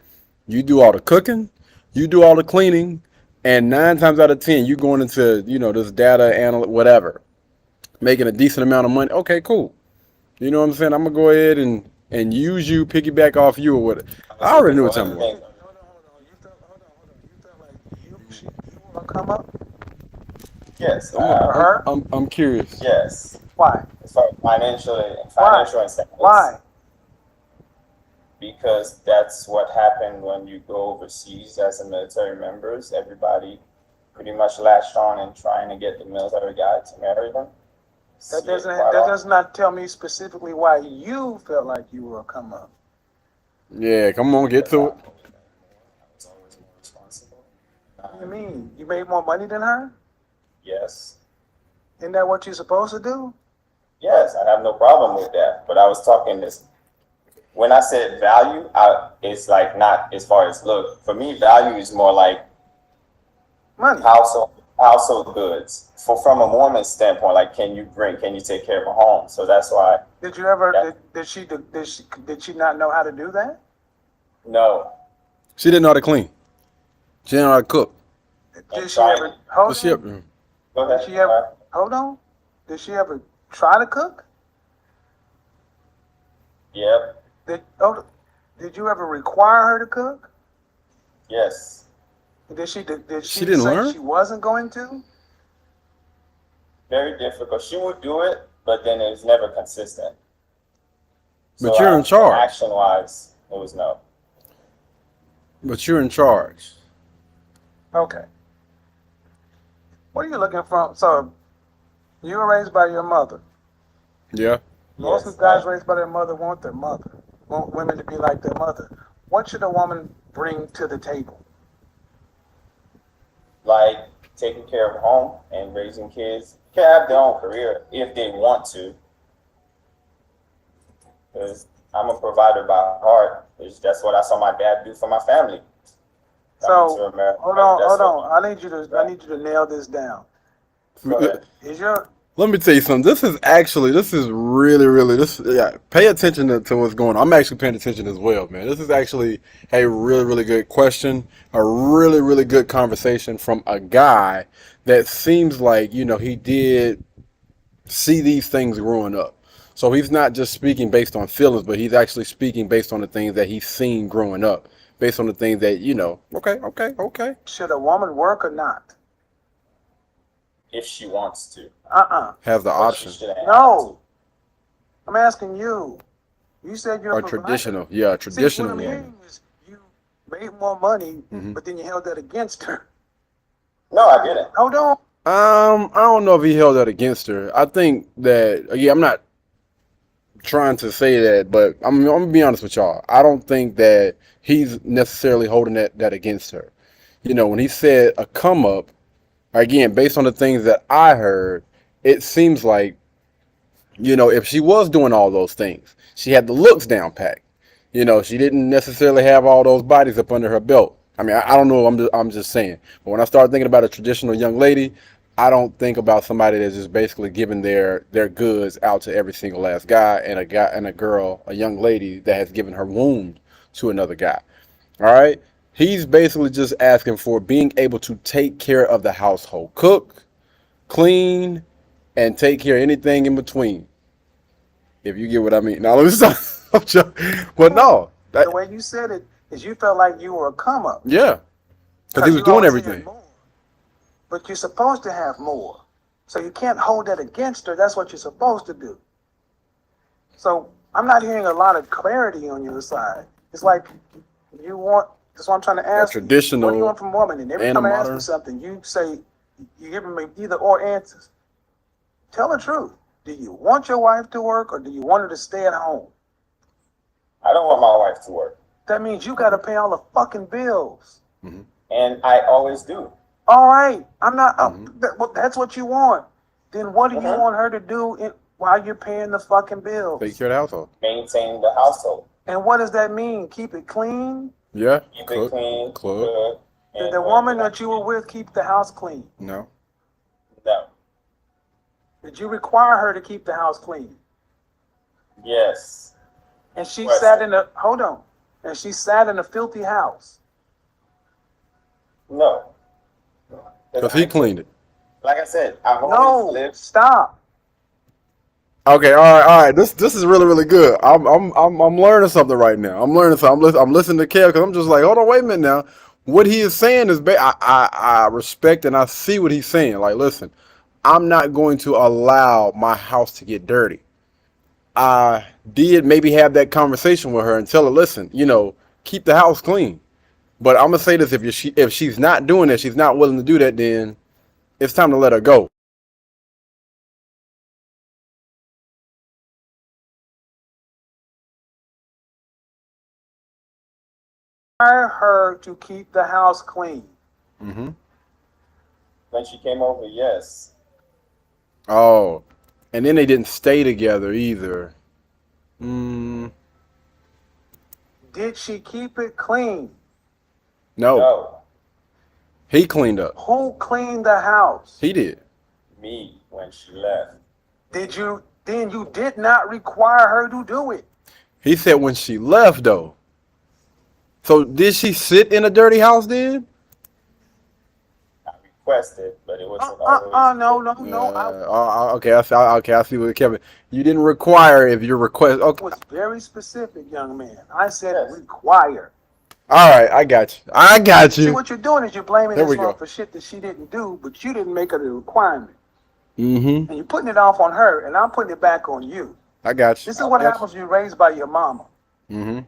You do all the cooking, you do all the cleaning, and 9 times out of 10, you going into, this data analyst, whatever, making a decent amount of money. Okay, cool. You know what I'm saying? I'm gonna go ahead and use you, piggyback off you or what. I already knew what time it was. Hold on. You felt like she want to come up? yes, Her? I'm curious. yes. Why? As far as financial incentives. Why? Because that's what happened when you go overseas as a military members. Everybody pretty much latched on and trying to get the military guy to marry them. That does not tell me specifically why you felt like you were a come up. Yeah, come on, get to it. I was always more responsible. What do you mean? You made more money than her? Yes. Isn't that what you're supposed to do? Yes, I have no problem with that. But I was talking this. When I said value, it's like not as far as look. For me, value is more like Money. household goods. From a woman's standpoint, like can you take care of a home? So that's why. Did you ever? Yeah. Did she not know how to do that? No. She didn't know how to clean. She didn't know how to cook. Did she ever? Hold She, on. Go ahead. Did she ever? Hold on. Did she ever try to cook? Yep. Did you ever require her to cook? Yes. Did she She didn't say learn? she wasn't going to? Very difficult. She would do it, but then it was never consistent. But you're in charge. Action wise, it was no. But you're in charge. Okay. What are you looking from? So, you were raised by your mother. Yeah. Most Yes, guys raised by their mother want their mother. Want women to be like their mother. What should a woman bring to the table? Like taking care of home and raising kids. Can have their own career if they want to. Because I'm a provider by heart. That's what I saw my dad do for my family. So, Coming to America, hold on. that's what- I need you to nail this down. Go ahead. Is your Let me tell you something. This is really, yeah, pay attention to what's going on. I'm actually paying attention as well, man. This is actually a really, really good question, a really, really good conversation from a guy that seems like, he did see these things growing up. So he's not just speaking based on feelings, but he's actually speaking based on the things that he's seen growing up, based on the things that, okay. Should a woman work or not? If she wants to. Have the But option. she shouldn't have No. I'm asking you. You said you're Or a provider. traditional. Yeah, See, what traditional I'm woman. hearing is you made more money, Mhm. but then you held that against her. to. No, I didn't. Hold on. I don't know if he held that against her. I think that, again, I'm not trying to say that, but I'm gonna be honest with y'all. I don't think that he's necessarily holding that against her. You know, when he said a come up, again, based on the things that I heard, it seems like, you know, if she was doing all those things, she had the looks down packed. You know, she didn't necessarily have all those bodies up under her belt. I mean, I don't know. I'm just saying. But when I start thinking about a traditional young lady, I don't think about somebody that's just basically giving their goods out to every single last guy and a girl, a young lady that has given her wound to another guy. All right. He's basically just asking for being able to take care of the household, cook, clean, and take care of anything in between. If you get what I mean. Now let me stop. I'm joking. But no, The way you said it is you felt like you were a come up. yeah, because he was you doing always had everything. more. But you're supposed to have more. So you can't hold that against her. That's what you're supposed to do. So I'm not hearing a lot of clarity on your side. It's like you want, that's what I'm trying to ask you. traditional What do you want from a woman? And every and time a I ask you modern. something, you say, you give me either or answers. Tell the truth. Do you want your wife to work or do you want her to stay at home? I don't want my wife to work. That means you got to pay all the fucking bills. And I always do. All right. I'm not, Mhm. that's what you want. Then what do you Mhm. want her to do while you're paying the fucking bills? Take care of the household. Maintain the household. And what does that mean? Keep it clean? Yeah. Keep it clean, Cook. good. Did and the when woman you're not- that you were with keep the house clean? No. No. Did you require her to keep the house clean? Yes. And she Question. sat in a, hold on, and she sat in a filthy house. No. Because he cleaned it. Like I said, I've No, always lived. stop. Okay, all right. This is really good. I'm learning something right now. I'm learning something. I'm listening to Kev because I'm just like, hold on, wait a minute now. What he is saying is, I respect and I see what he's saying. Like, listen, I'm not going to allow my house to get dirty. I did maybe have that conversation with her and tell her, listen, you know, keep the house clean. But I'm gonna say this: if she's not doing that, she's not willing to do that, then it's time to let her go. Require her to keep the house clean. Mm-hmm. When she came over, yes. Oh, and then they didn't stay together either. Mm, Did she keep it clean? no, No. he cleaned up. Who cleaned the house? He did. Me when she left. Did you? Then you did not require her to do it. He said when she left though. So did she sit in a dirty house then? I requested, but it wasn't always. No. Okay, I see what Kevin. You didn't require if you request. I Okay, was very specific, young man. I said Yes. require. all right, I got you. See, what you're doing is you're blaming There this we go. one for shit that she didn't do, but you didn't make it a requirement. Mm-hmm. And you're putting it off on her, and I'm putting it back on you. I got you. This is what happens when you're raised by your mama. Mm-hmm.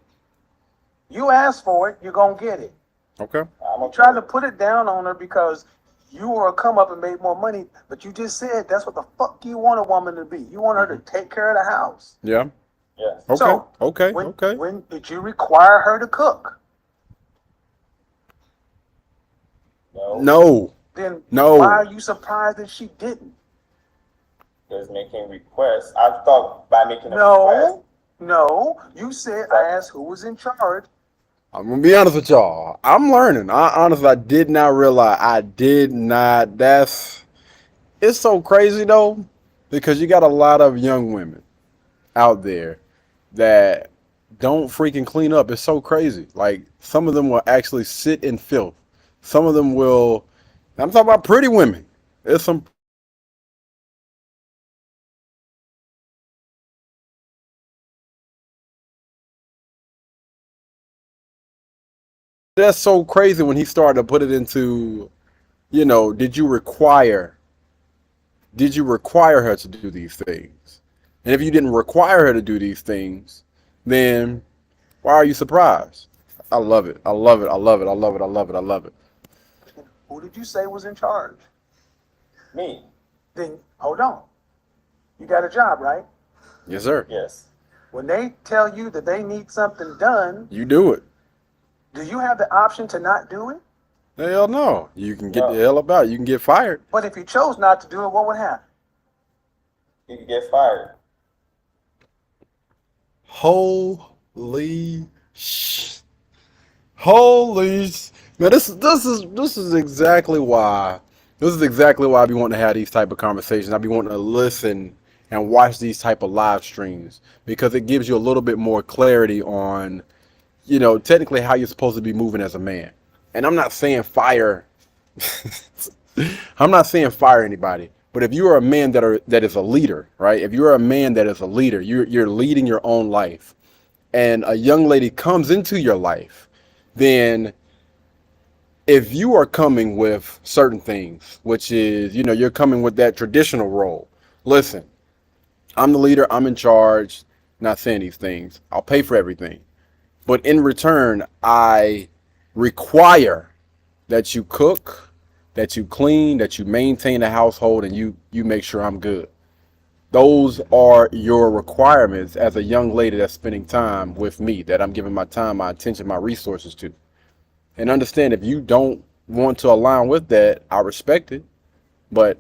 You ask for it, you're going to get it. Okay. I'm You tried to put it down on her because you were a come up and made more money, but you just said that's what the fuck you want a woman to be. You want her to take care of the house. Yeah. Yes. Okay. So, okay. When, Okay. when did you require her to cook? No. No. Then No. why are you surprised that she didn't? Because making requests. I thought by making a request. No. You said I asked who was in charge. I'm gonna be honest with y'all. I'm learning. I did not realize. I did not. It's so crazy though, because you got a lot of young women out there that don't freaking clean up. It's so crazy. Like some of them will actually sit in filth. Some of them will. I'm talking about pretty women. There's some That's so crazy when he started to put it into, did you require her to do these things? And if you didn't require her to do these things, then why are you surprised? I love it. I love it. I love it. I love it. I love it. I love it. Who did you say was in charge? Me, Then hold on. You got a job, right? Yes, sir. yes. When they tell you that they need something done, You do it. do you have the option to not do it? Hell no. You can get No. the hell about it. You can get fired. But if you chose not to do it, what would happen? You could get fired. Holy sh. Holy sh. Now this is exactly why. This is exactly why I be wanting to have these type of conversations. I be wanting to listen and watch these type of live streams because it gives you a little bit more clarity on, technically how you're supposed to be moving as a man. And I'm not saying fire. I'm not saying fire anybody. But if you are a man that is a leader, right? If you're a man that is a leader, you're leading your own life, and a young lady comes into your life, then if you are coming with certain things, which is, you're coming with that traditional role. Listen, I'm the leader, I'm in charge, not saying these things. I'll pay for everything. But in return, I require that you cook, that you clean, that you maintain the household, and you make sure I'm good. Those are your requirements as a young lady that's spending time with me, that I'm giving my time, my attention, my resources to. And understand, if you don't want to align with that, I respect it. But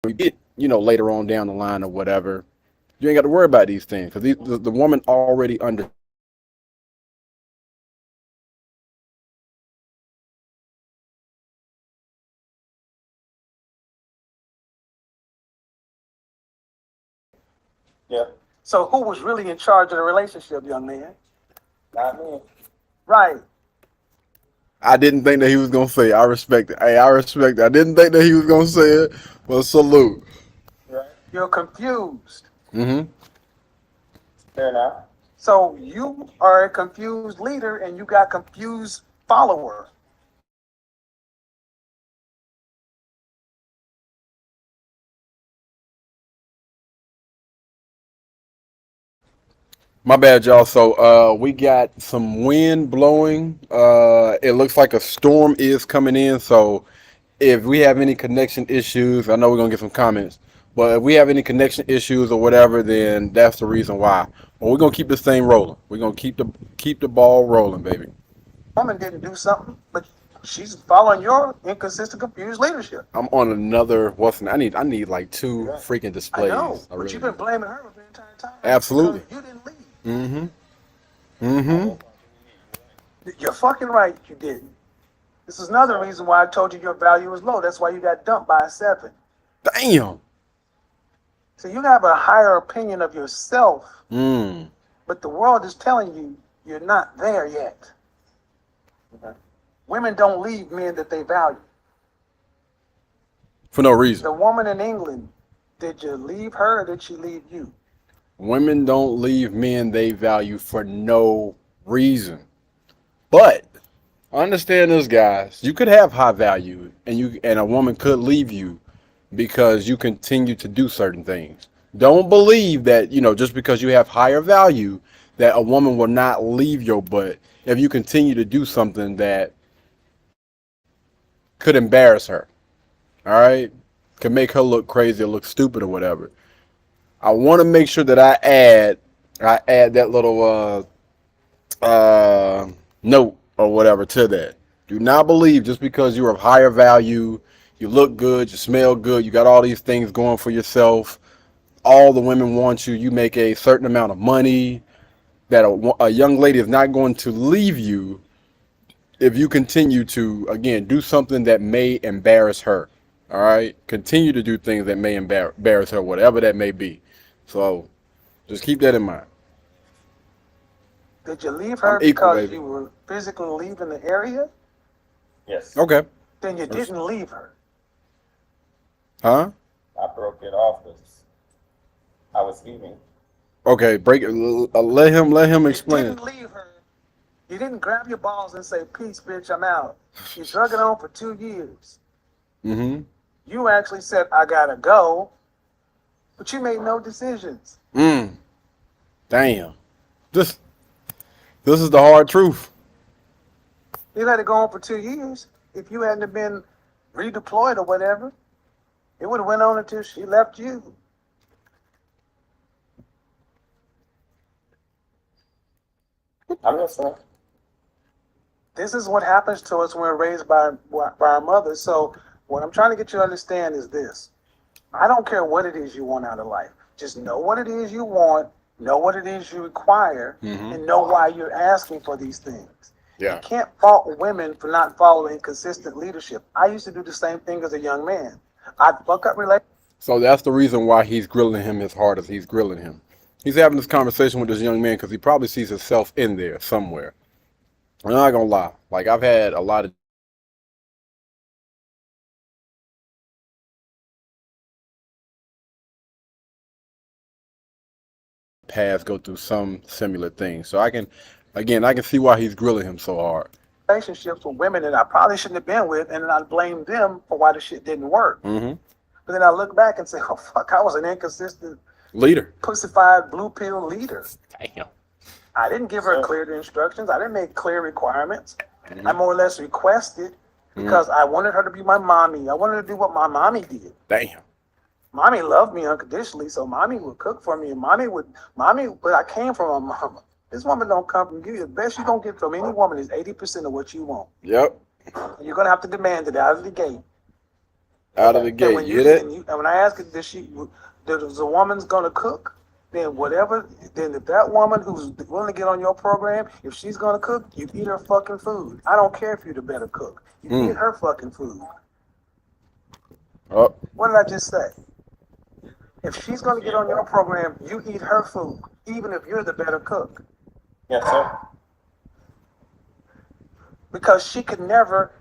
we get, later on down the line or whatever, you ain't got to worry about these things because the woman already under. Yeah, So who was really in charge of the relationship, young man? not me. Right. I didn't think that he was gonna say it. I respect it. Hey, I respect it. I didn't think that he was gonna say it. Well, salute. Right. You're confused. Mm-hmm. Fair enough. So you are a confused leader and you got confused follower. My bad, y'all. So we got some wind blowing. It looks like a storm is coming in. So if we have any connection issues, I know we're gonna get some comments. But if we have any connection issues or whatever, then that's the reason why. But we're gonna keep this thing rolling. We're gonna keep the ball rolling, baby. Woman didn't do something, but she's following your inconsistent, confused leadership. I'm on another. I need like two Right. freaking I displays. know, I but really you've been do. blaming her the entire time. Absolutely. Because you didn't leave. Mm-hmm. Mm-hmm. You're fucking right, you didn't. This is another reason why I told you your value is low. That's why you got dumped by a 7. Damn. So you have a higher opinion of yourself, Mm. but the world is telling you you're not there yet. Okay. Women don't leave men that they value. For no reason. The woman in England, did you leave her or did she leave you? Women don't leave men they value for no reason. But understand this, guys. You could have high value, and a woman could leave you because you continue to do certain things. Don't believe that, just because you have higher value, that a woman will not leave your butt if you continue to do something that could embarrass her. All right? Could make her look crazy or look stupid or whatever. I want to make sure that I add that little note or whatever to that. Do not believe just because you're of higher value, you look good, you smell good, you got all these things going for yourself, all the women want you, you make a certain amount of money, that a young lady is not going to leave you if you continue to, again, do something that may embarrass her. All right? Continue to do things that may embarrass her, whatever that may be. So just keep that in mind. Did you leave I'm her equal, because baby. you were physically leaving the area? Yes. Okay. Then you didn't leave her. Huh? I broke it off because I was leaving. Okay, break it. Let him You explain didn't it. leave her. You didn't grab your balls and say, peace, bitch, I'm out. You drug it on for 2 years. Mm-hmm. You actually said, I gotta go, but you made no decisions. Damn. This is the hard truth. You let it go on for 2 years. If you hadn't have been redeployed or whatever, it would have went on until she left you. I'm listening. This is what happens to us when we're raised by our mothers. So what I'm trying to get you to understand is this. I don't care what it is you want out of life. Just know what it is you want, know what it is you require, and know why you're asking for these things. Yeah. You can't fault women for not following consistent leadership. I used to do the same thing as a young man. I'd fuck up relationships. So that's the reason why he's grilling him as hard as he's grilling him. He's having this conversation with this young man because he probably sees himself in there somewhere. I'm not gonna lie. Like, I've had a lot of paths go through some similar things. So I can see why he's grilling him so hard. Relationships with women that I probably shouldn't have been with, and then I blame them for why the shit didn't work. Mm-hmm. But then I look back and say, oh, fuck, I was an inconsistent, Leader. pussified, blue pill leader. Damn. I didn't give her clear instructions. I didn't make clear requirements. I more or less requested because I wanted her to be my mommy. I wanted her to do what my mommy did. Damn. Mommy loved me unconditionally, so mommy would cook for me, and but I came from a mama. This woman don't come from you. The best you're going to get from any woman is 80% of what you want. Yep. And you're going to have to demand it out of the gate. Out of the And gate. when You get it? and when I ask her, does a woman's going to cook? Then if that woman who's willing to get on your program, if she's going to cook, you eat her fucking food. I don't care if you're the better cook. You eat her fucking food. Oh. What did I just say? If she's going to get on your program, you eat her food, even if you're the better cook. Yes, sir. Because she could never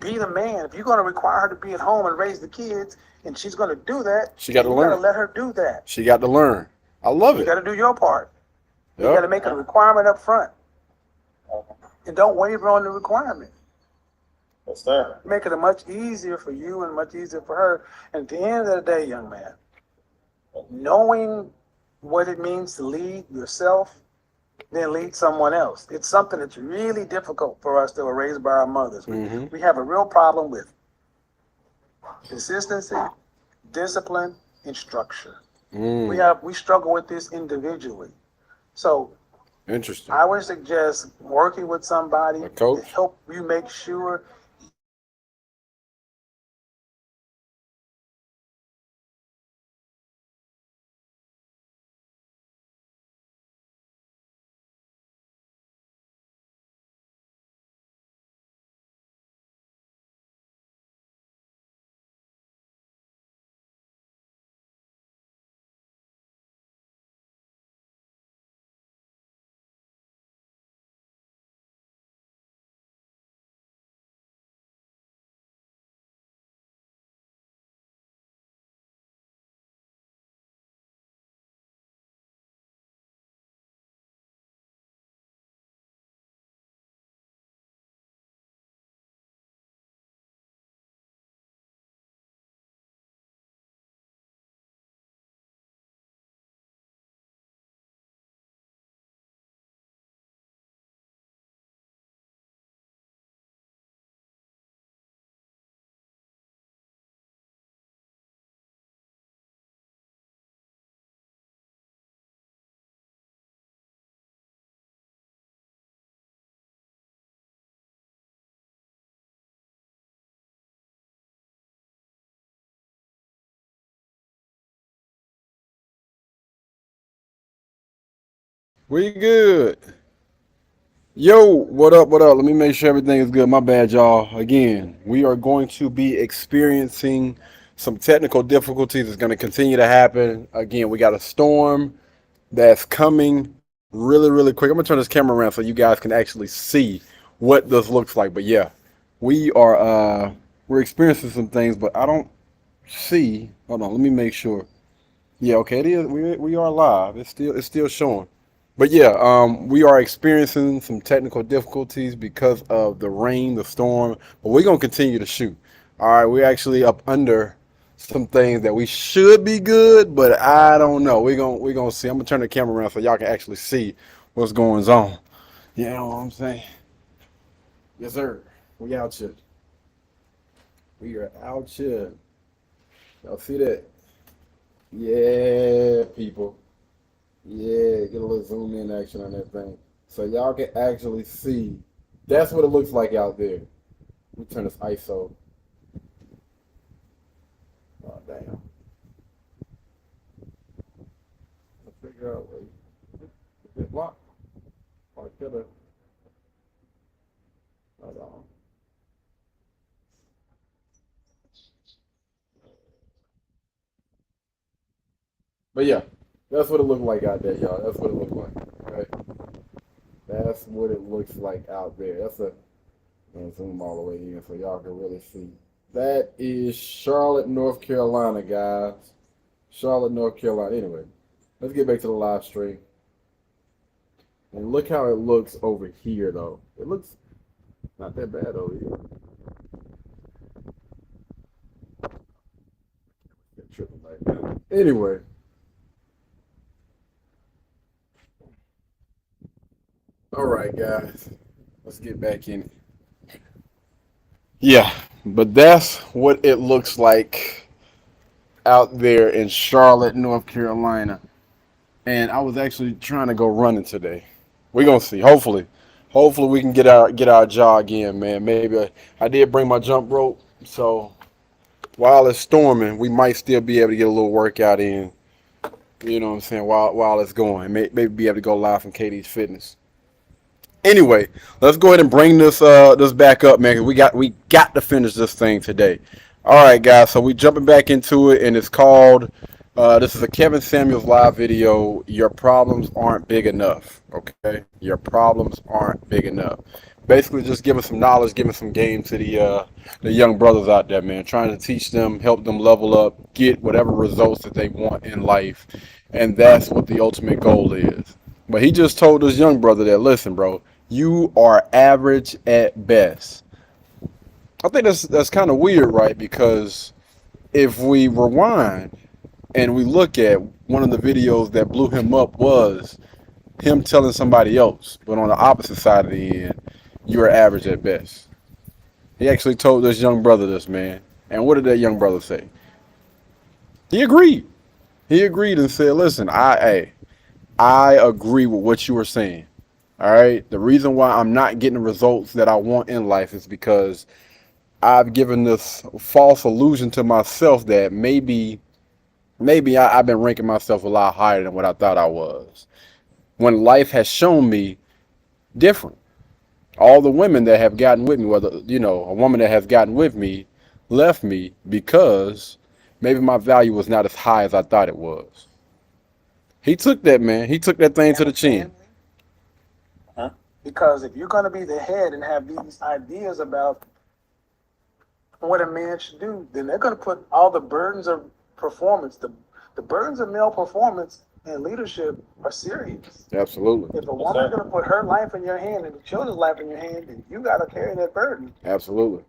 be the man. If you're going to require her to be at home and raise the kids, and she's going to do that, She got to you learn. got to let her do that. She got to learn. I love You it. got to do your part. You got Yep. to make a requirement up front. And don't waver on the requirement. Yes, sir. Make it much easier for you and much easier for her. And at the end of the day, young man, knowing what it means to lead yourself, then lead someone else. It's something that's really difficult for us that were raised by our mothers. We have a real problem with consistency, discipline, and structure. We struggle with this individually. So Interesting. I would suggest working with somebody A coach? to help you make sure We good. Yo, what up, what up? Let me make sure everything is good. My bad, y'all. Again, we are going to be experiencing some technical difficulties. It's going to continue to happen. Again, we got a storm that's coming really, really quick. I'm going to turn this camera around so you guys can actually see what this looks like. But yeah, we're experiencing some things, but I don't see. Hold on, let me make sure. Yeah, okay, it is. We are live. It's still showing. But yeah, we are experiencing some technical difficulties because of the rain, the storm. But we're gonna continue to shoot. All right, we're actually up under some things that we should be good, but I don't know. We're gonna see. I'm gonna turn the camera around so y'all can actually see what's going on. You know what I'm saying? Yes, sir. We out here. We are out here. Y'all see that? Yeah, people. Yeah, get a little zoom in action on that thing. So y'all can actually see. That's what it looks like out there. Let me turn this ISO. Oh, damn. Let's figure out wait. Is it blocked? Or could have. Hold on. But yeah, that's what it looked like out there, y'all. That's what it looked like. All right. That's what it looks like out there. That's a and zoom all the way in so y'all can really see. That is Charlotte, North Carolina, guys. Charlotte, North Carolina. Anyway, let's get back to the live stream. And look how it looks over here, though. It looks not that bad over here. Tripping right now. Anyway. All right, guys. Let's get back in it. Yeah, but that's what it looks like out there in Charlotte, North Carolina. And I was actually trying to go running today. We're gonna see. Hopefully we can get our jog in, man. Maybe I did bring my jump rope, so while it's storming, we might still be able to get a little workout in. You know what I'm saying? While it's going, maybe be able to go live from KD's Fitness. Anyway, let's go ahead and bring this back up, man. 'Cause we got to finish this thing today. All right, guys. So we jumping back into it, and it's called. This is a Kevin Samuels live video. Your problems aren't big enough. Okay, your problems aren't big enough. Basically, just giving some knowledge, giving some game to the young brothers out there, man. Trying to teach them, help them level up, get whatever results that they want in life, and that's what the ultimate goal is. But he just told this young brother that, listen, bro, you are average at best. I think that's kind of weird, right? Because if we rewind and we look at one of the videos that blew him up was him telling somebody else, but on the opposite side of the end, you are average at best. He actually told this young brother this, man. And what did that young brother say? He agreed. He agreed and said, listen, I agree with what you were saying. All right. The reason why I'm not getting the results that I want in life is because I've given this false illusion to myself that maybe I've been ranking myself a lot higher than what I thought I was. When life has shown me different. All the women that have gotten with me, whether, a woman that has gotten with me, left me because maybe my value was not as high as I thought it was. He took that, man. He took that thing to the chin. Huh? Because if you're going to be the head and have these ideas about what a man should do, then they're going to put all the burdens of performance, the burdens of male performance and leadership are serious. Absolutely. If a woman's going to put her life in your hand and the children's life in your hand, then you got to carry that burden. Absolutely.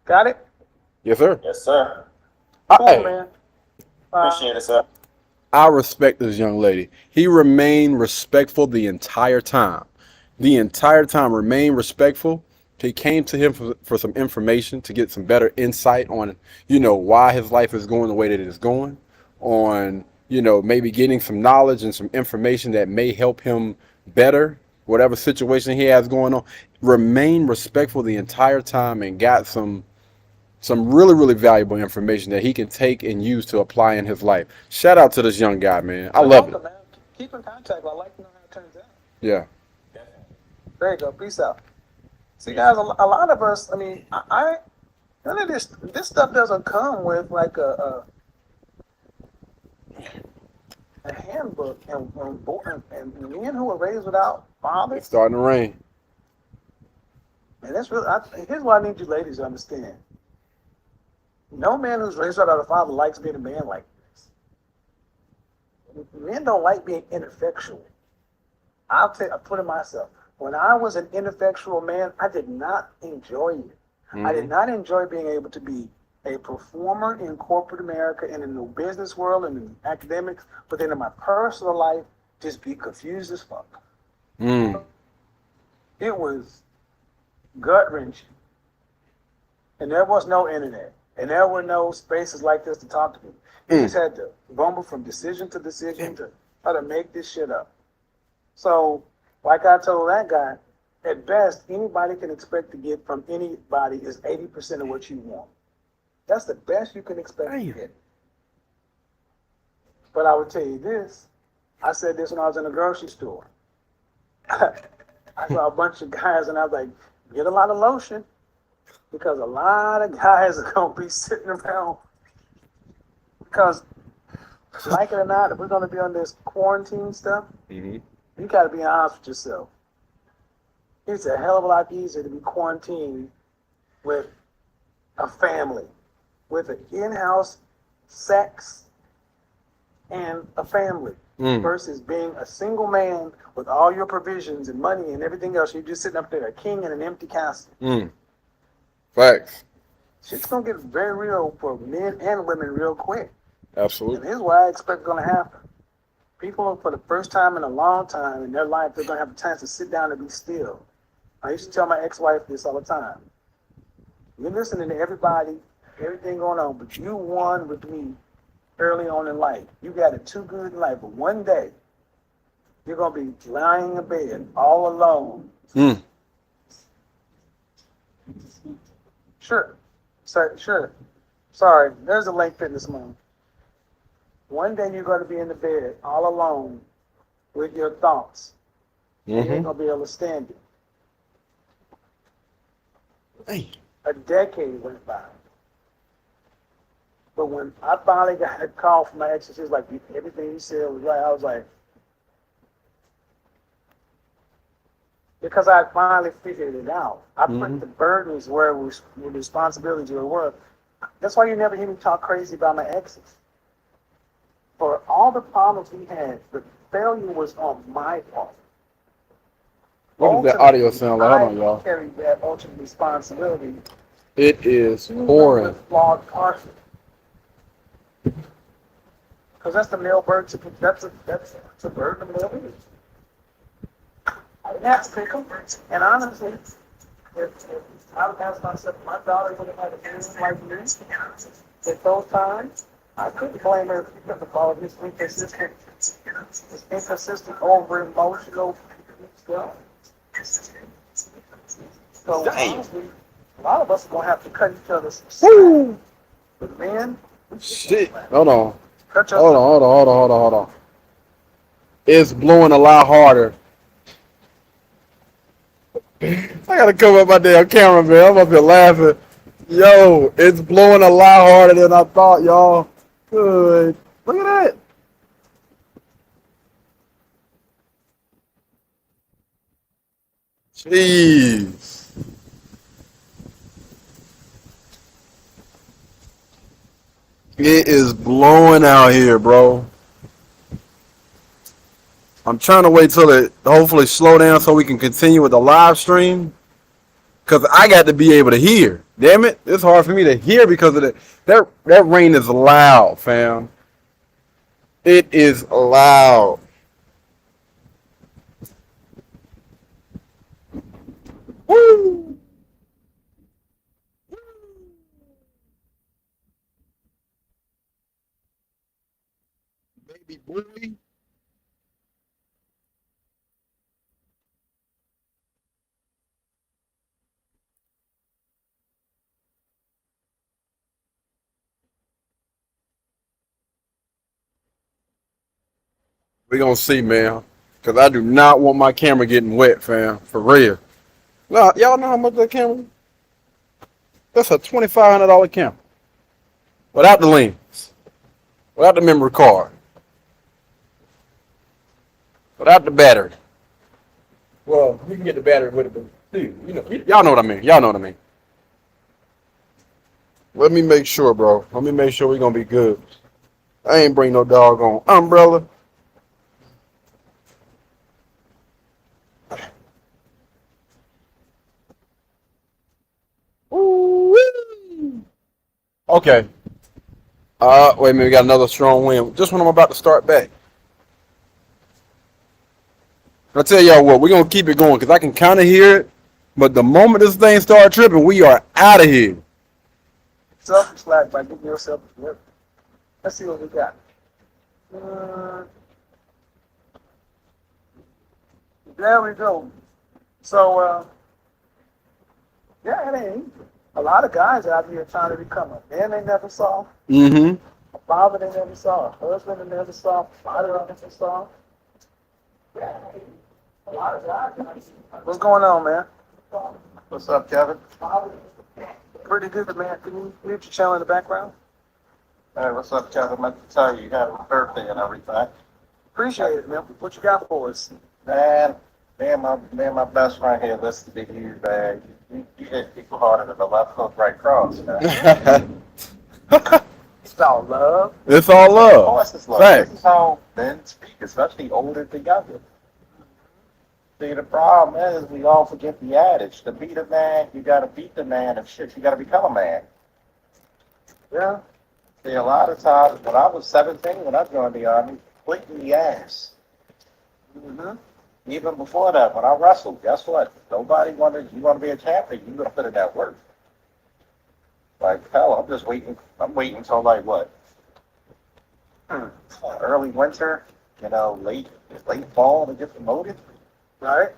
Got it? Yes, sir. Yes, sir. Cool, man. Appreciate it, sir. I respect this young lady. He remained respectful the entire time. The entire time, remained respectful. He came to him for some information to get some better insight on, why his life is going the way that it is going, on, maybe getting some knowledge and some information that may help him better whatever situation he has going on. Remained respectful the entire time and got some really, really valuable information that he can take and use to apply in his life. Shout out to this young guy, man. I love it. Man. Keep in contact. I like to know how it turns out. Yeah. There you go. Peace out. See, guys, a lot of us, I none of this stuff doesn't come with like a handbook, and men who are raised without fathers. It's starting to rain. And that's really, here's what I need you ladies to understand. No man who's raised without a father likes being a man like this. Men don't like being ineffectual. I put it myself. When I was an ineffectual man, I did not enjoy it. I did not enjoy being able to be a performer in corporate America and in the business world and in academics, but then in my personal life, just be confused as fuck. Mm. It was gut wrenching. And there was no internet. And there were no spaces like this to talk to people. You just had to rumble from decision to decision to try to make this shit up. So, like I told that guy, at best, anybody can expect to get from anybody is 80% of what you want. That's the best you can expect to get. But I would tell you this. I said this when I was in a grocery store. I saw a bunch of guys and I was like, get a lot of lotion because a lot of guys are going to be sitting around. Because, like it or not, if we're going to be on this quarantine stuff, you got to be honest with yourself. It's a hell of a lot easier to be quarantined with a family, with an in-house sex and a family versus being a single man with all your provisions and money and everything else. You're just sitting up there, a king in an empty castle. Facts. Shit's going to get very real for men and women real quick. Absolutely. And here's what I expect going to happen. People, for the first time in a long time in their life, they're going to have a chance to sit down and be still. I used to tell my ex-wife this all the time. You're listening to everybody, everything going on, but you won with me early on in life. You got it too good in life, but one day you're going to be lying in bed all alone. Sure. Sorry, there's a Lake Fitness Month. One day you're going to be in the bed all alone with your thoughts. You ain't going to be able to stand it. A decade went by. But when I finally got a call from my ex, she was like, everything you said was right. I was like, because I finally figured it out. I put the burdens where the responsibilities were. That's why you never hear me talk crazy about my exes. For all the problems we had, the failure was on my part. What does that audio sound like? Hold on, y'all. I carried that ultimate responsibility. It is pouring. With flawed person. Because that's the male burden. That's a burden of male being. I didn't have to pick them. And honestly, if I would ask myself, my daughter would have had a family like this at those times, I couldn't blame her because of all of this inconsistent, over emotional stuff. So honestly, a lot of us are gonna have to cut each other's slack. But man, shit. Hold on. Cut your Hold on. It's blowing a lot harder. I gotta cover up my damn camera, man. I'm up here laughing. Yo, it's blowing a lot harder than I thought, y'all. Good. Look at that. Jeez. It is blowing out here, bro. I'm trying to wait till it hopefully slow down so we can continue with the live stream. Because I got to be able to hear. Damn it. It's hard for me to hear because of that rain is loud, fam. It is loud. Woo! Baby boy. We're going to see, man. Because I do not want my camera getting wet, fam. For real. Now, y'all know how much that camera is? That's a $2,500 camera. Without the lens. Without the memory card. Without the battery. Well, you can get the battery with it, but Y'all know what I mean. Y'all know what I mean. Let me make sure, bro. Let me make sure we're gonna be good. I ain't bring no doggone umbrella. Ooh-wee. Okay. Wait a minute. We got another strong wind. Just when I'm about to start back. I tell y'all what, we're gonna keep it going because I can kind of hear it. But the moment this thing start tripping, we are out of here. Self-slack by giving yourself a grip. Let's see what we got. There we go. So, yeah, it ain't. A lot of guys out here trying to become a man they never saw, Mm-hmm. a father they never saw, a husband they never saw, a father they never saw. Yeah, a lot of guys. What's going on, man? What's up, Kevin? Pretty good, man. Can you mute your channel in the background? Hey, what's up, Kevin? I meant to tell you, you had a birthday and everything. Appreciate it, man. What you got for us? Man, me and my best friend here listen to you, man. You hit people harder than the left hook, right cross, man. It's all love. It's all Of love. course it's love. Facts. This is how men speak, especially older together. See, the problem is we all forget the adage. To beat a man, you gotta beat the man, and shit, you gotta become a man. Yeah. See, a lot of times, when I was 17, when I joined the Army, completely ass. Mm-hmm. Even before that, when I wrestled, guess what? Nobody wanted, you want to be a champion, you gotta put in that work. Like, hell, I'm just waiting, I'm waiting until like what? Early winter, late fall to get promoted. Right?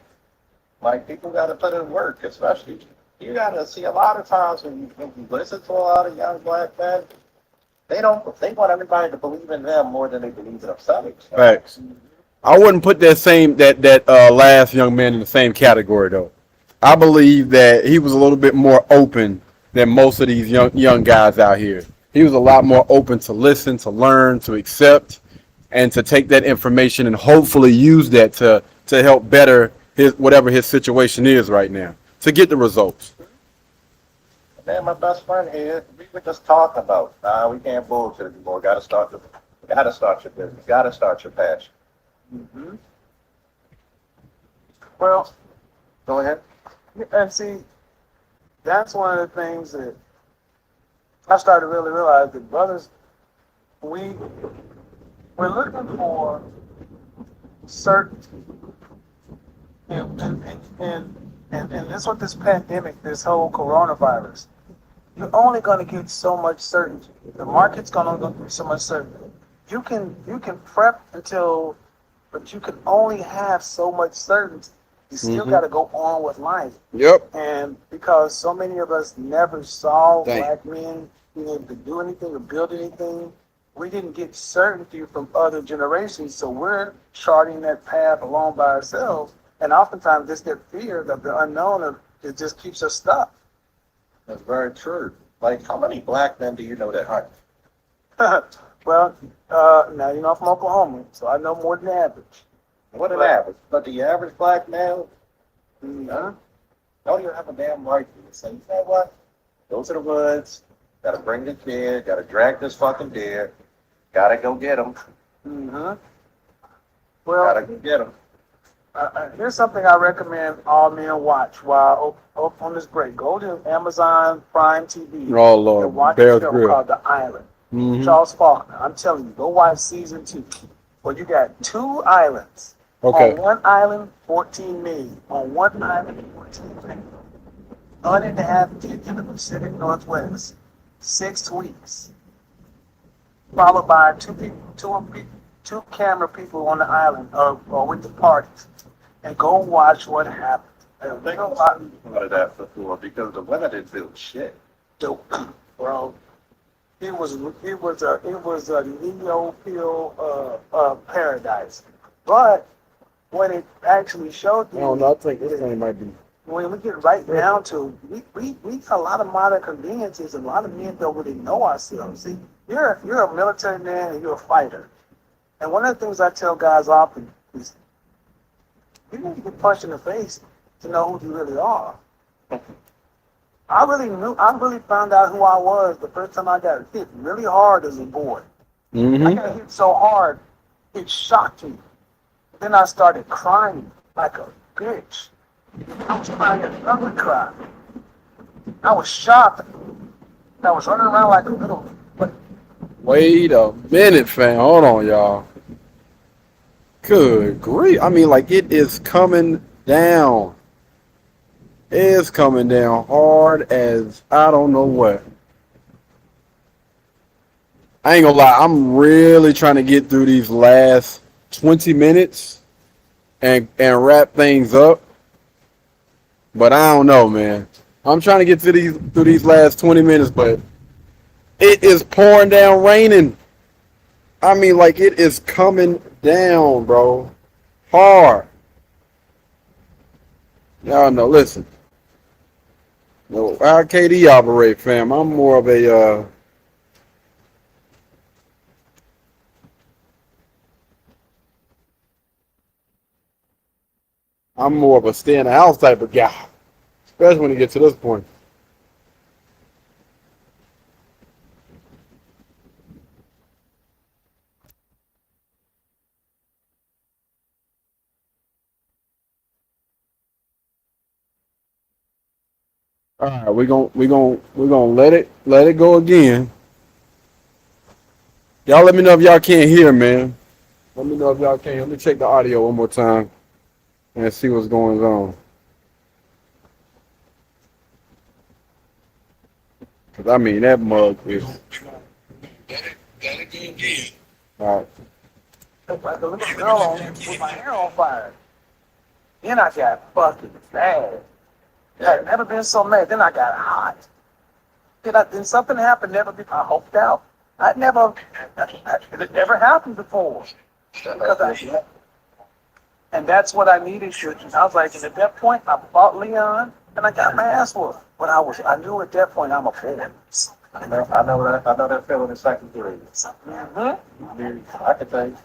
Like, people gotta put in work, especially, you gotta see a lot of times when you listen to a lot of young black men, they want everybody to believe in them more than they believe in themselves. Facts. I wouldn't put that last young man in the same category though. I believe that he was a little bit more open than most of these young guys out here. He was a lot more open to listen, to learn, to accept, and to take that information and hopefully use that to help better whatever his situation is right now to get the results. Man, my best friend here, we were just talking about, we can't bullshit anymore. Gotta start your business. Gotta start your passion. Mm-hmm. Well, Go ahead. and see, that's one of the things that I started to really realize that brothers, we're looking for certainty. And that's what this pandemic, this whole coronavirus, you're only going to get so much certainty. The market's going to give you so much certainty. You can prep but you can only have so much certainty. You still got to go on with life. Yep. And because so many of us never saw Dang. black men being able to do anything or build anything, we didn't get certainty from other generations. So we're charting that path along by ourselves. And oftentimes it's that fear of the unknown it just keeps us stuck. That's very true. Like, how many black men do you know that hunt? Well, now I'm from Oklahoma, so I know more than average. What an average. But the average black male, Mm-hmm. don't even have a damn right to say, you know what? Go to the woods, gotta bring the deer, gotta drag this fucking deer, gotta go get him, Mm-hmm. gotta Well, go get him. here's something I recommend all men watch while on this break. Go to Amazon Prime TV Oh Lord. and watch Bear a show Grylls. called The Island. Mhm. Charles Faulkner. I'm telling you, go watch season 2. Well, you got 2 islands. Okay. On one island, 14 million. On one island, 14 million. Uninhabited in the Pacific Northwest. 6 weeks. Followed by two camera people on the island or with the parties. And go watch what happened. And They think don't about talk about that before because the women didn't feel shit. bro. It was a neo pill paradise. But when it actually showed I you, don't know. I think this thing might be. when we get right down to, we got a lot of modern conveniences, and a lot of men don't really know ourselves. See, you're a military man and you're a fighter. And one of the things I tell guys often is, you need to get punched in the face. to know who you really are. I really found out who I was the first time I got hit really hard as a boy. I Mm-hmm. got hit so hard, it shocked me. Then I started crying like a bitch. I was crying an ugly cry. I was shocked. I was running around like a little, but Wait a minute, fam. Hold on, y'all. Good grief. I mean, like, it is coming down. It is coming down hard as I don't know what. I ain't gonna lie. I'm really trying to get through these last 20 minutes and wrap things up. But I don't know, man. I'm trying to get through these last 20 minutes, but it is pouring down raining. I mean, like, it is coming down, bro. Hard. Y'all know, listen. No, how KD operate, fam. I'm more of a I'm more of a stay in the house type of guy. Especially when it gets to this point. All right, we're gonna let it go again. Y'all let me know if y'all can't hear, man. Let me know if y'all can. Let me check the audio one more time and see what's going on. Cause I mean that mug is. All right. like a little girl with my hair on fire. Then I got fucking mad. I'd never been so mad. Then I got hot. Then something happened. I hoped out. It never happened before. And that's what I needed. I was like, and at that point, I fought Leon, and I got my ass whooped. But I knew at that point I'm a fool. I know that feeling in second grade. Mm-hmm. I can tell you.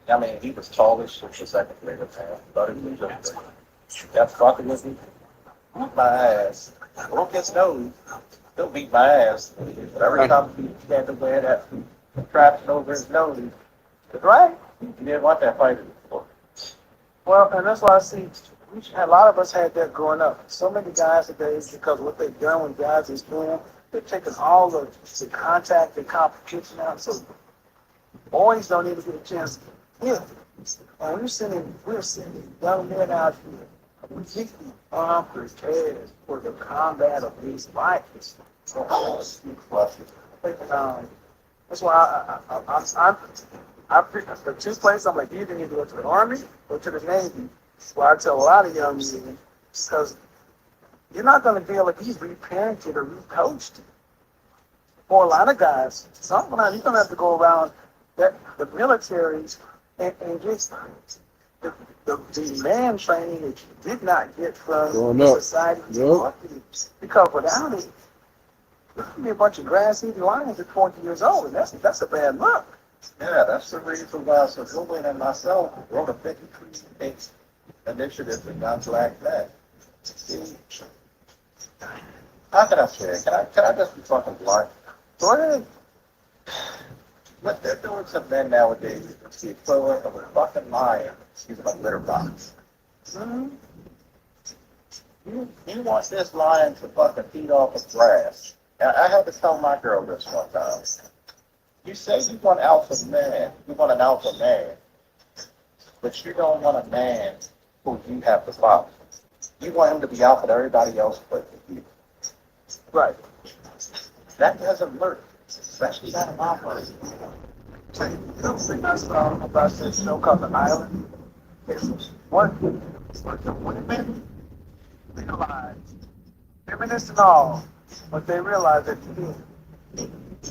I mean, he was tallish for second grader, man. But he was just that fucking with me. Beat my ass. Broke his nose. Still beat my ass. But every time he had to wear that contraption over his nose, That's right. he didn't want that fight before. Well, and that's why I see a lot of us had that growing up. So many guys today, because what they've done when guys is doing, they've taken all the contact and competition out. So boys don't even get a chance to hit. And we're sending young men out here completely unprepared for the combat of these fighters. That's why I picked the two places. I'm like, you either need to go to the Army or to the Navy. Well, I tell a lot of young men, because you're not going to be able to be reparented or recoached. For a lot of guys, sometimes you're going to have to go around the militaries and get the man training that you did not get from the society. Yep. Because without it, there's going to be a bunch of grass-eating lions at 20 years old, and that's a bad look. Yeah, that's the reason why Civilian and myself wrote a 53-page initiative in Guns Like That. How can I say it? Can I just be fucking blunt? Go ahead. What they're doing to men nowadays is the equivalent of a fucking lion using a litter box. Mm-hmm. You want this lion to fucking feed off of grass. And I had to tell my girl this one time. You say you want alpha man, you want an alpha man, but you don't want a man who you have to follow. You want him to be alpha to everybody else but you. Right. That doesn't work, especially not in my place. See, that's about this show called The Island. It's what the women realize, feminists and all, but they realize that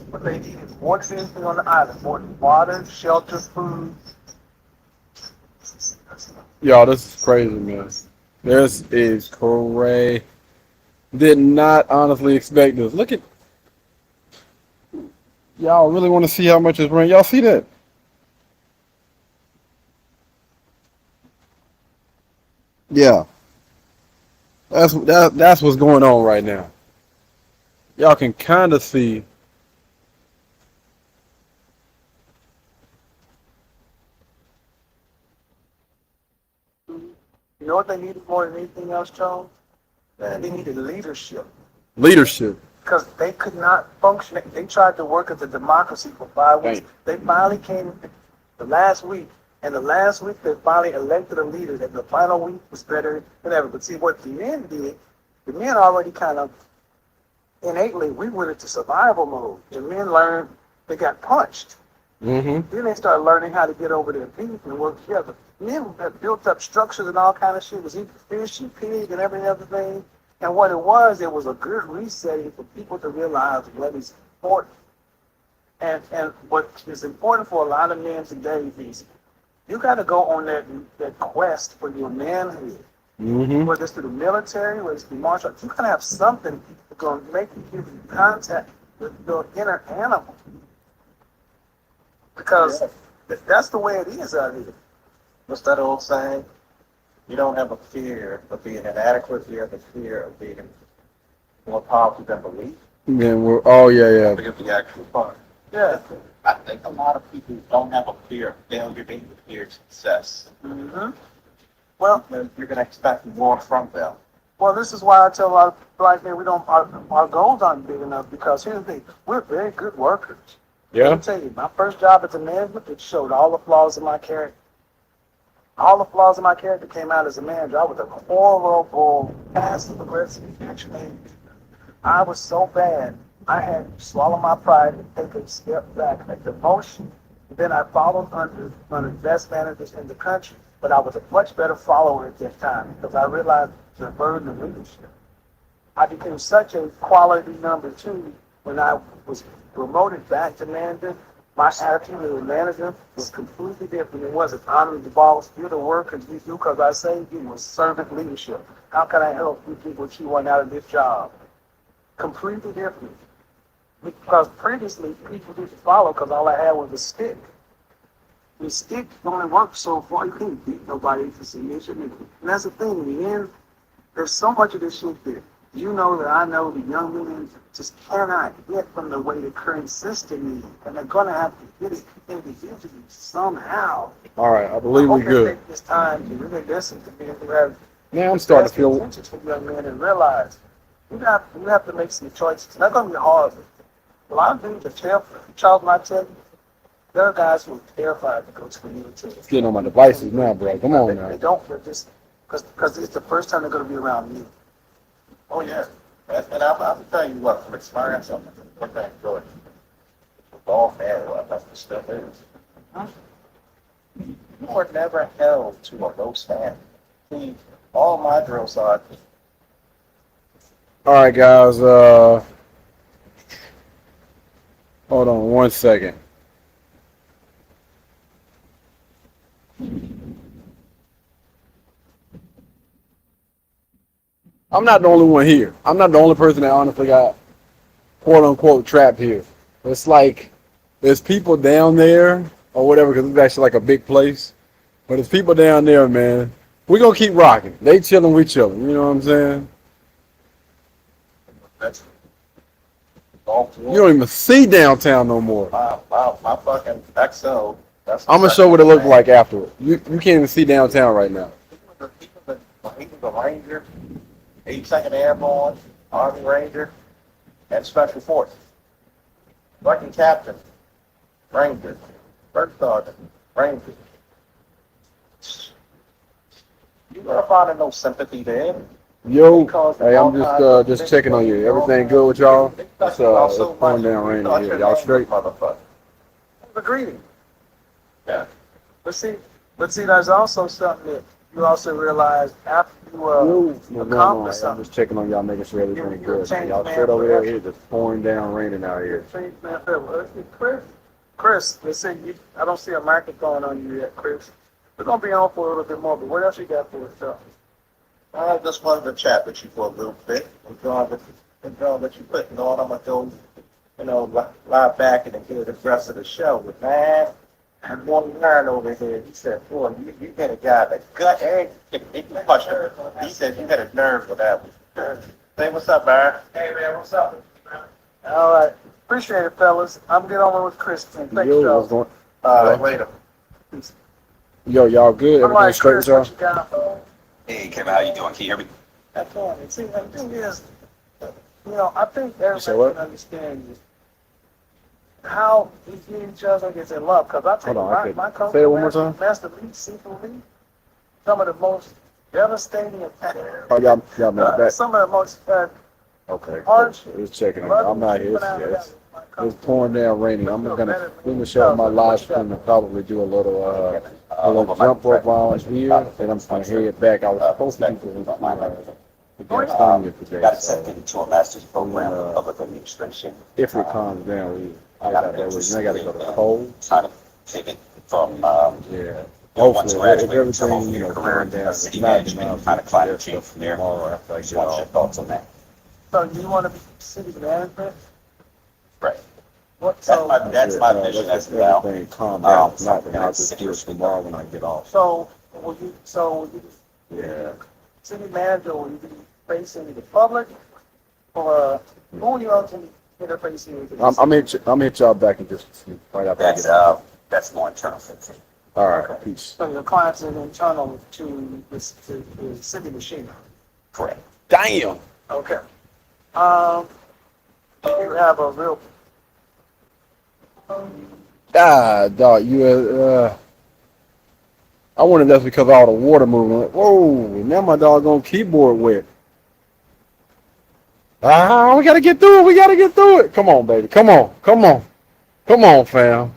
what they need is more than anything on the island, more than water, shelter, food. Y'all, this is crazy, man. This is crazy. Did not honestly expect this. Look at. Y'all really want to see how much it's raining? Y'all see that? Yeah, that's what's going on right now. Y'all can kind of see. You know what they needed more than anything else, Joe? Man, they needed leadership. Leadership. Because they could not function. They tried to work as a democracy for 5 weeks. Right. They finally came the last week, and the last week they finally elected a leader. And the final week was better than ever. But see, what the men did, the men already kind of innately, we went into survival mode. The men learned, they got punched. Mm-hmm. Then they started learning how to get over their beef and work together. Men had built up structures and all kind of shit. It was eating fish and pig and every other thing. And what it was a good resetting for people to realize what is important. And what is important for a lot of men today is you got to go on that quest for your manhood. Mm-hmm. Whether it's through the military, whether it's through martial arts, you got to have something that's going to make you give you contact with your inner animal. Because that's the way it is out here. What's that old saying? You don't have a fear of being inadequate, you have a fear of being more powerful than belief. Then we're yeah. I forget the actual part. Yeah. I think a lot of people don't have a fear of failure, they have a fear of success. Mm-hmm. Well, And you're going to expect more from them. this is why I tell a lot of black men our goals aren't big enough, because here's the thing, we're very good workers. Let Yeah. me tell you, my first job as a management, it showed all the flaws in my character. All the flaws in my character came out as a manager. I was a horrible, passive-aggressive man. I was so bad, I had to swallow my pride and take a step back, make the motion. Then I followed under one of the best managers in the country, but I was a much better follower at that time because I realized the burden of leadership. I became such a quality number two when I was promoted back to manager. My attitude as a manager was completely different. It wasn't honoring the boss, you're the worker, you do because I say it was servant leadership. How can I help you get what you want out of this job? Completely different. Because previously, people didn't follow because all I had was a stick. The stick only worked so far, you couldn't beat nobody for submission. And that's the thing, in the end, there's so much of this shit there. You know that I know the young men just cannot get from the way the current system is, and they're going to have to get it individually somehow. All right, I believe I we hope they good. take this time to really listen to me who have Now I'm starting to best feel. intentions for young men and realize we have to make some choices. It's not going to be hard. A lot of dudes are terrified. Charles, I tell you, there are guys who are terrified to go to the military. Getting on my devices now, bro. Come on They now. don't, they're just because it's the first time they're going to be around me. Oh, yeah. And I'll tell you what, from experience, I'm going to enjoy it. All bad, well, that's the stuff is. You were never held to a low standard. See, all my drills are, All right, guys. Hold on 1 second. I'm not the only one here. I'm not the only person that honestly got quote unquote trapped here. It's like there's people down there or whatever because it's actually like a big place. But there's people down there, man. We're going to keep rocking. They chilling, we chilling. You know what I'm saying? that's all You don't even see downtown no more. my fucking XL. That's I'm gonna show what it looked like afterward. You can't even see downtown right now. Even the Ranger, 82nd Airborne, Army Ranger, and Special Forces. Working Captain, Ranger, First Sergeant, Ranger. You gonna find no sympathy there. Yo, hey, I'm just checking on you. Everything good with y'all? It's pouring down rain in here. Y'all straight? Motherfucker. Agreed. Yeah. But see, there's also something that you also realize after you What's going on? accomplish I'm something. just checking on y'all, making sure everything's You're good. changing Y'all man straight over there? forever. Here, just pouring down, raining out here. Chris, let's say I don't see a microphone on you yet, Chris. We're gonna be on for a little bit more, but what else you got for us? I just wanted to chat with you for a little bit. Enjoy what you putting on. I'm gonna go, lie back and hear the rest of the show. But man, And one line over here, he said, boy, you got a guy that gut and he pushed him. He said, you got a nerve for that one. Say, what's up, Byron? Hey, man, what's up? All right. Appreciate it, fellas. I'm getting on with Kristen. Thanks, Yo, y'all. what's going? Later. Yo, y'all good? All Everything right, straight Chris, with y'all? what you got? Hey, Kevin, how you doing? Can you hear me? That's all. See, the thing is, I think say everybody what? can understand how we get each other gets in love. Because I tell Hold on, I you, couldn't. my coach, Say it one more time. Master Lee, Seafood Lee, some of the most devastating Oh, y'all me back. some of the most Okay, harsh, it's checking. I'm not here. It's pouring down raining. I'm gonna finish up my live stream and probably do a little jump rope on here, and I'm gonna head back. I was supposed to be the Gastonia today, Got accepted so into a master's program in public administration. if it calms down, I gotta go to Cole. Trying to pivot from Yeah. once Hopefully, if graduating to everything, hopefully a career calm down, in if city not, then management, I'll kind of be climb there the chain from there. tomorrow after I Just get want your off. thoughts on that. So you want to be city management? Right. What? That's So, that's my vision as Let well. everything calm down. If not, Something then I'll that's just do it city tomorrow when I get off. so will you Yeah. city manager? Will you be facing the public, or who will you ultimately interfacing with? I'm hit y'all back in just a few, right after I That's get off. that's more internal facing. All right, peace. So your clients are internal to the city machine. Correct. Damn. Okay. You have a real. Dog, I wonder if that's because of all the water moving. Like, whoa, now my doggone keyboard wet. We gotta get through it. We gotta get through it. Come on, baby. Come on, fam.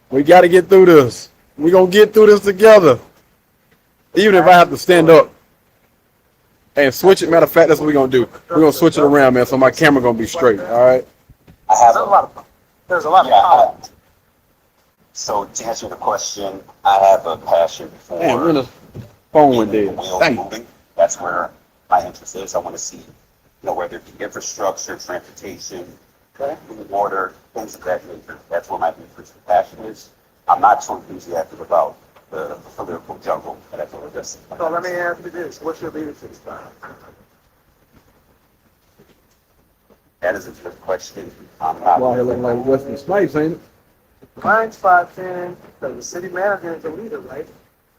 We gotta get through this. We gonna get through this together. Even if I have to stand up and switch it. Matter of fact, that's what we're gonna do. We're gonna switch it around, man, so my camera gonna be straight. All right. I have There's a lot of yeah. comments. So to answer the question, I have a passion for Damn, when the phone went getting the dead. wheels Dang. moving. That's where my interest is. I want to see, whether it be infrastructure, transportation, water, things of that nature. That's where my interest and passion is. I'm not so enthusiastic about the political jungle that I feel like this. So let me ask you this: what's your leadership style? That is a good question. I'm not. Well, looking like Wesley Snipes, ain't it? Mine's 5'10", so the city manager is the leader, right?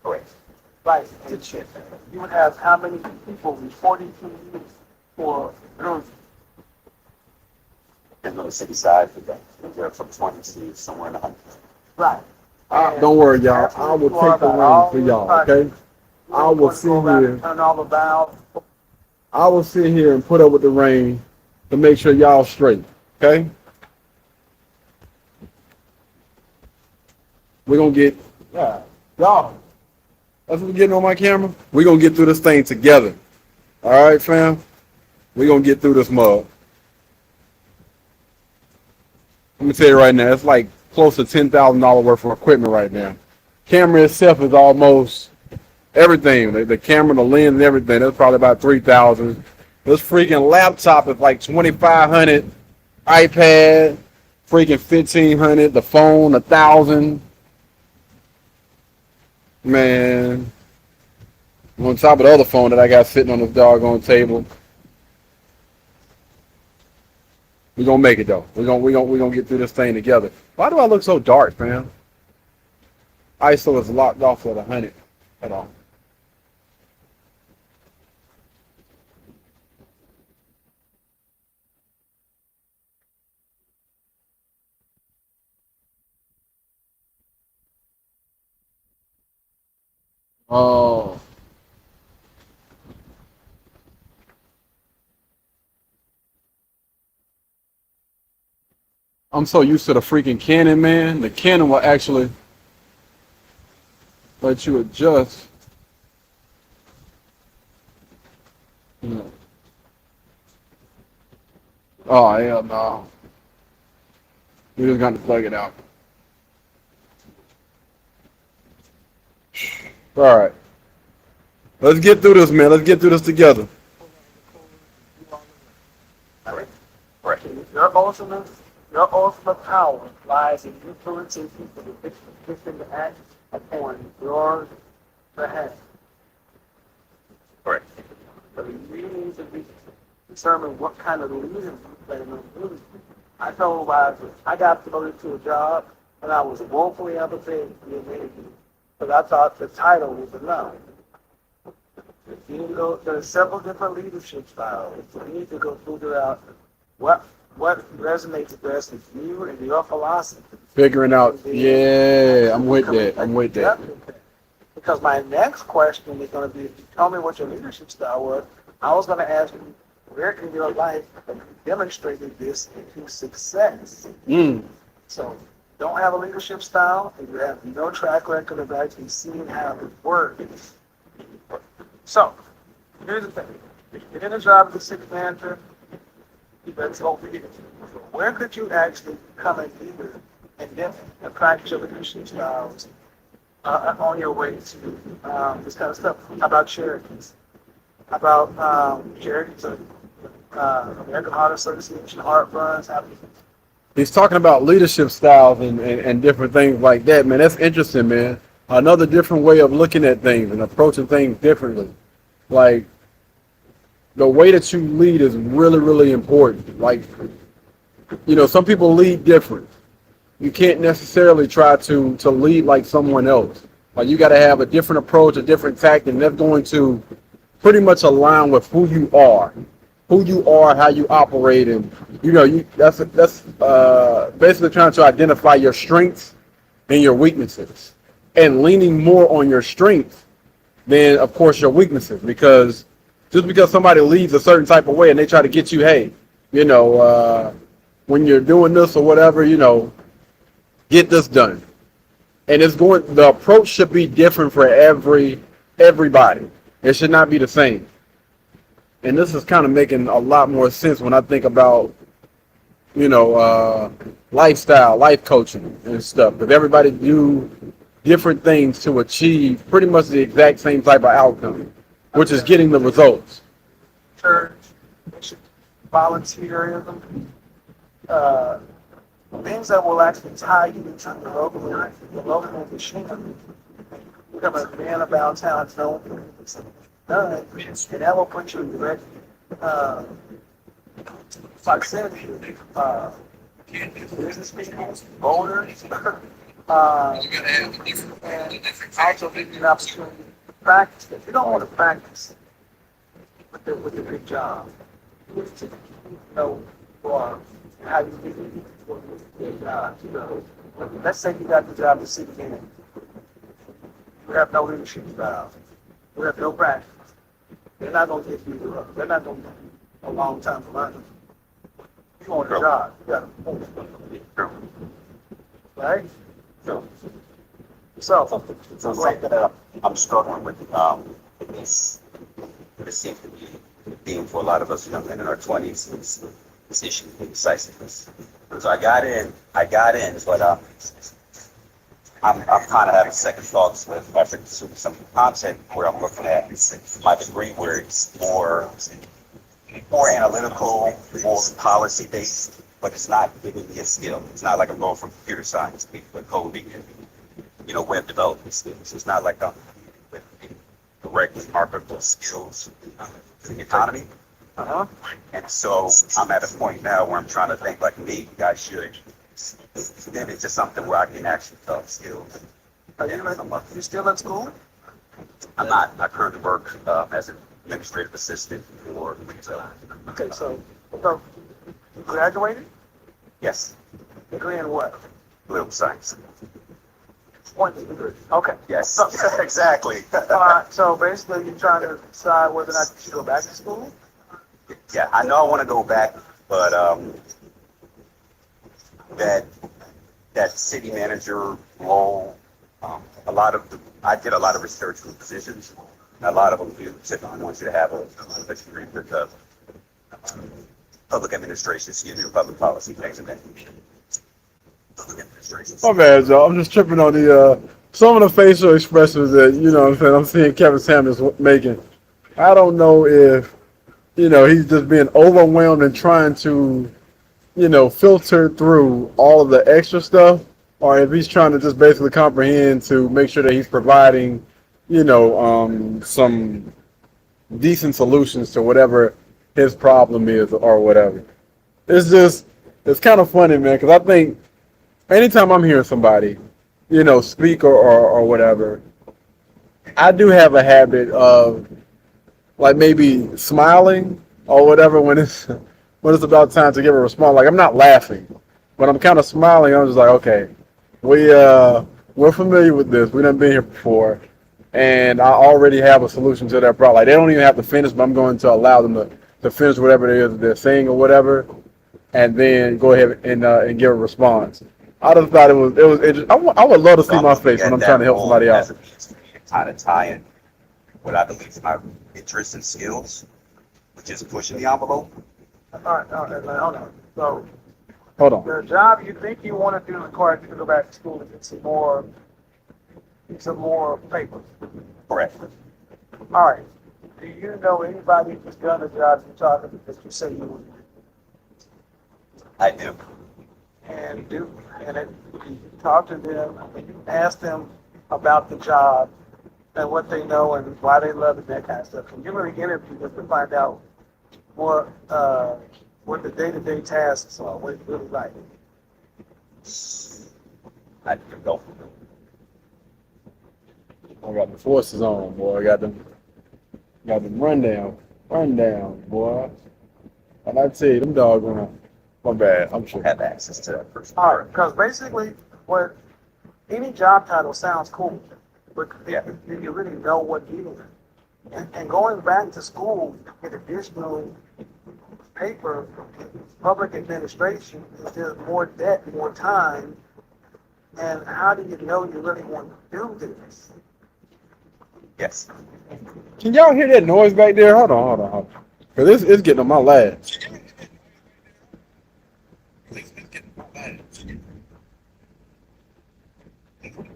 Correct. Right. You would have how many people reporting to you for And on the city side, we're from 20 to somewhere in 100. right? Don't worry, y'all. I will take the reins for y'all, okay? I will sit here. Turn all the valves. I will sit here and put up with the rain to make sure y'all straight, okay? We're gonna get, y'all. That's what we're getting on my camera. We're gonna get through this thing together. All right, fam? We're gonna get through this mug. Let me tell you right now, it's like close to $10,000 worth of equipment right now. Camera itself is almost everything. The camera, the lens, and everything. That's probably about $3,000. This freaking laptop is like $2,500. iPad, freaking $1,500. The phone, $1,000. Man, on top of the other phone that I got sitting on this doggone table. We're gonna make it though. We're gonna get through this thing together. Why do I look so dark, man? ISO is locked off at 100 at all. Oh. I'm so used to the freaking Canon, man. The Canon will actually let you adjust. Oh, hell no. We just got to plug it out. All right. Let's get through this, man. Let's get through this together. Your motion is Your ultimate power lies in influencing people to get them to act upon your behalf. Correct. But you need to determine what kind of leader you plan on being. I told I got promoted to a job and I was woefully underpaid to be a manager, but I thought the title was enough. You know, there's several different leadership styles. You need to go figure out what resonates best with you and your philosophy. Figuring out, yeah, I'm with that. I'm with that. Because my next question is going to be, if you tell me what your leadership style was, I was going to ask you, where in your life have you demonstrated this into success? So, don't have a leadership style, and you have no track record of actually seeing how it works. So, here's the thing. If you get in a job as a city manager, you better go for it. Where could you actually become a leader and then practice your leadership styles on your way to this kind of stuff? How about charities? How about charities like American Heart Association, Heart Runs? He's talking about leadership styles and different things like that, man. That's interesting, man. Another different way of looking at things and approaching things differently. Like, the way that you lead is really, really important. Like, you know, some people lead different. You can't necessarily try to lead like someone else. Like, you got to have a different approach, a different tactic, and that's going to pretty much align with who you are, how you operate, and you know, that's basically trying to identify your strengths and your weaknesses, and leaning more on your strengths than, of course, your weaknesses. Because just because somebody leads a certain type of way and they try to get you, hey, you know, when you're doing this or whatever, you know, get this done. And the approach should be different for everybody. It should not be the same. And this is kind of making a lot more sense when I think about, you know, lifestyle, life coaching and stuff. Because everybody do different things to achieve pretty much the exact same type of outcome, which is getting the results. Church, volunteerism, things that will actually tie you into the local machinery. Become a man about town, known and that will put you in direct proximity. Business people, voters, and also giving you an opportunity to practice. If you don't want to practice with your big job, you know, or how you do your job. You know, let's say you got the job as city manager. You have no leadership style. You have no practice. They're not going to get you up. They're not going to give you a long time to learn. You want a job. You got to perform. Right? So Something that I'm struggling with, this seems to be a theme for a lot of us young men in our 20s, is this issue of indecisiveness. So I got in, but I'm kind of having second thoughts with after some content where I'm looking at my degree, where it's more analytical, more policy based, but it's not giving me a skill. It's not like I'm going from computer science to coding and, you know, web development skills. It's not like I'm with direct marketable skills in the economy. And so I'm at a point now where I'm trying to think like me, I should. Then it's just something where I can actually develop skills. Are you still in school? I'm not. I currently work as an administrative assistant for retail. Okay, so you graduated? Yes, Degree in what? political science. One degree. Okay. Yes, So, exactly. so basically, you're trying to decide whether or not you should go back to school? Yeah, I know I want to go back, but that city manager role, I did a lot of research for positions. And a lot of them do typically want you to have a degree with public administration, public policy, things of that nature. Public administration. My bad, Joe. I'm just tripping on the some of the facial expressions that, you know what I'm saying, I'm seeing Kevin Samuels making. I don't know if, you know, he's just being overwhelmed and trying to, filter through all of the extra stuff, or if he's trying to just basically comprehend to make sure that he's providing, some decent solutions to whatever his problem is or whatever. It's kind of funny, man, because I think anytime I'm hearing somebody, speak or whatever, I do have a habit of like maybe smiling or whatever when it's about time to give a response. Like I'm not laughing, but I'm kind of smiling. I'm just like, okay, we're familiar with this. We done been here before, and I already have a solution to their problem. Like they don't even have to finish, but I'm going to allow them to finish whatever it is they're saying or whatever, and then go ahead and give a response. I just thought it was interesting. I would love to see my face when I'm trying to help somebody out. As a means for me to kind of tie in what I believe is my interests and skills, which is pushing the envelope. All right, hold on. So Hold on. the job you think you want to do requires you to go back to school and get some more papers. Correct. All right. Do you know anybody who's done the job you're talking about that you say you would do? I do. And you talk to them and you ask them about the job and what they know and why they love it, that kind of stuff. And you really interview them to find out what the day-to-day tasks are, what it's really like. I don't. I got the forces on, boy. I got them rundown, boy. And I tell you, them dogs gonna. My bad. I'm sure. Have access to that person. All right, because basically, what any job title sounds cool, but do you really know what you're doing? And going back to school to get additional paper, public administration, there's more debt, more time, and how do you know you really want to do this? Yes. Can y'all hear that noise back there? Hold on. Because it's getting on my last.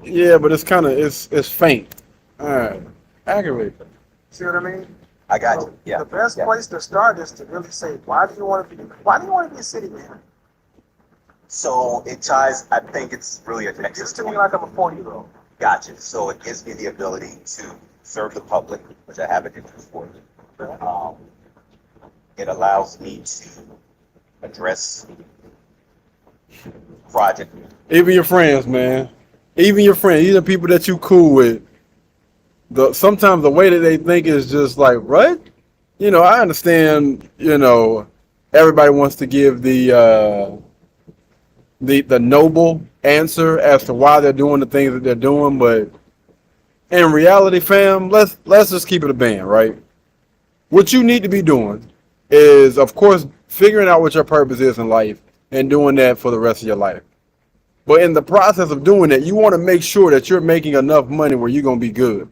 Yeah, but it's faint. All right. Aggravate. See what I mean? I got So you. Yeah. the best Yeah. place to start is to really say, why do you want to be a city man? So it ties, I think it's really a It nexus used to point. me like I'm a 4-year-old. Gotcha. So it gives me the ability to serve the public, which I have an interest for. It allows me to address project. Even your friends, man. Even your friends, even people that you cool with. Sometimes the way that they think is just like, what? I understand, everybody wants to give the noble answer as to why they're doing the things that they're doing, but in reality, fam, let's just keep it a band, right? What you need to be doing is, of course, figuring out what your purpose is in life and doing that for the rest of your life. But in the process of doing that, you want to make sure that you're making enough money where you're going to be good.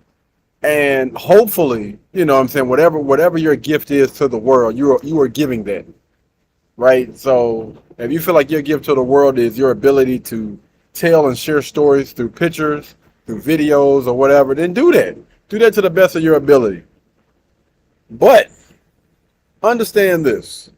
And hopefully, what I'm saying, whatever your gift is to the world, you are giving that, right? So if you feel like your gift to the world is your ability to tell and share stories through pictures, through videos or whatever, then do that. Do that to the best of your ability. But understand this,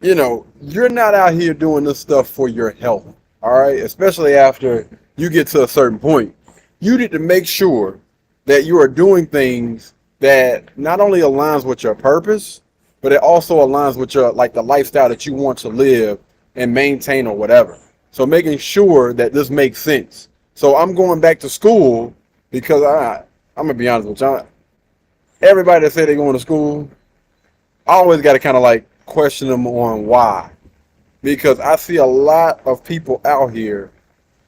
you're not out here doing this stuff for your health, all right? Especially after you get to a certain point. You need to make sure that you are doing things that not only aligns with your purpose, but it also aligns with your, like, the lifestyle that you want to live and maintain or whatever. So making sure that this makes sense. So I'm going back to school because I'm gonna be honest with you. Everybody that say they're going to school, I always got to kind of like question them on why. Because I see a lot of people out here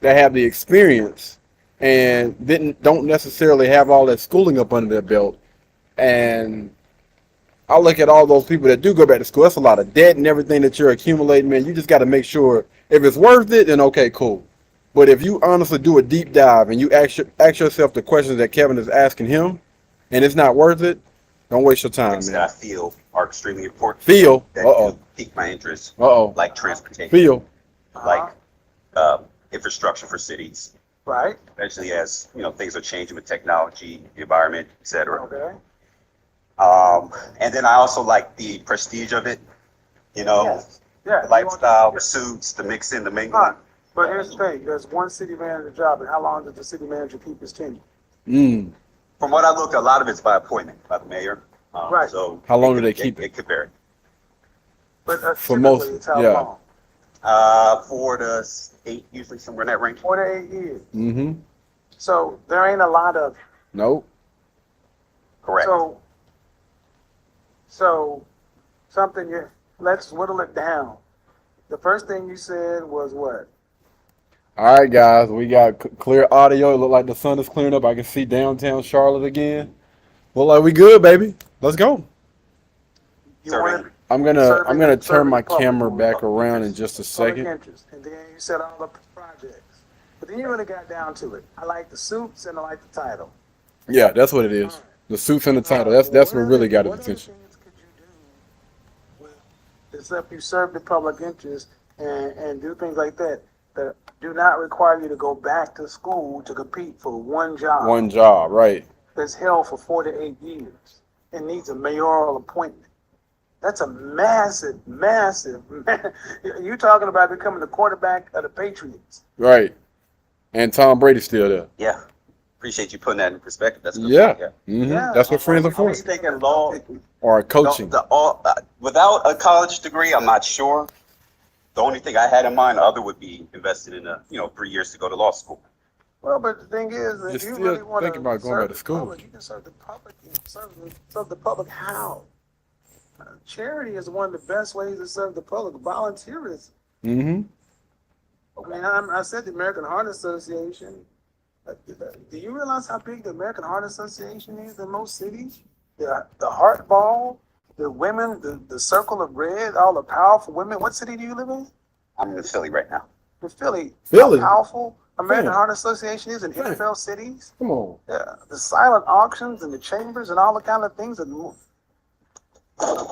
that have the experience and don't necessarily have all that schooling up under their belt. And I look at all those people that do go back to school. That's a lot of debt and everything that you're accumulating, man. You just got to make sure if it's worth it, then okay, cool. But if you honestly do a deep dive and you ask yourself the questions that Kevin is asking him, and it's not worth it, don't waste your time, Things that I man. feel are extremely important. Feel. That Uh-oh. pique my interest, Uh-oh. like transportation, Feel. like infrastructure for cities, Right? especially as things are changing with technology, the environment, etc. Okay. And then I also like the prestige of it. Yes. Yeah. The lifestyle, the suits, the mixing, the All mingling. right. But here's the thing: there's one city manager job, and how long does the city manager keep his tenure? Mm. From what I looked, a lot of it's by appointment by the mayor. Right. So How long it do they could- keep it? It could vary. But For typically, most- it's how yeah. long? 4 to 8, usually somewhere in that range. 4 to 8 years. Mm-hmm. So there ain't a lot of Nope. Correct. So something you let's whittle it down. The first thing you said was what? All right, guys, we got clear audio. It look like the sun is clearing up. I can see downtown Charlotte again. Well, like we good, baby. Let's go. You Serving. wanted I'm gonna turn serving my the public. camera back around in just a public second. interest, and then you said all the projects. But then you really got down to it. I like the suits and I like the title. Yeah, that's what it is. The suits and the title. That's what really got his What attention. other things could you do with, except you serve the public interest and do things like that that do not require you to go back to school to compete for one job One job, right? that's held for 4 to 8 years and needs a mayoral appointment. That's a massive. You're talking about becoming the quarterback of the Patriots. Right. And Tom Brady's still there. Yeah. Appreciate you putting that in perspective. That's a good Yeah. point, Hmm. Yeah. That's what friends are I for. was thinking law, Or coaching. without a college degree, I'm not sure. The only thing I had in mind, other would be invested in 3 years to go to law school. Well, but the thing is, if You're you still really want thinking about going back to school. public, you can serve the public. Serve the public how? Charity is one of the best ways to serve the public. Volunteerism. Mm-hmm. I mean, I said the American Heart Association. Do you realize how big the American Heart Association is in most cities? The Heart Ball, the women, the Circle of Red, all the powerful women. What city do you live in? I'm in Philly right now. In Philly. Philly? How powerful American Yeah. Heart Association is in Yeah. NFL cities. Come on. Yeah, the silent auctions and the chambers and all the kind of things that move.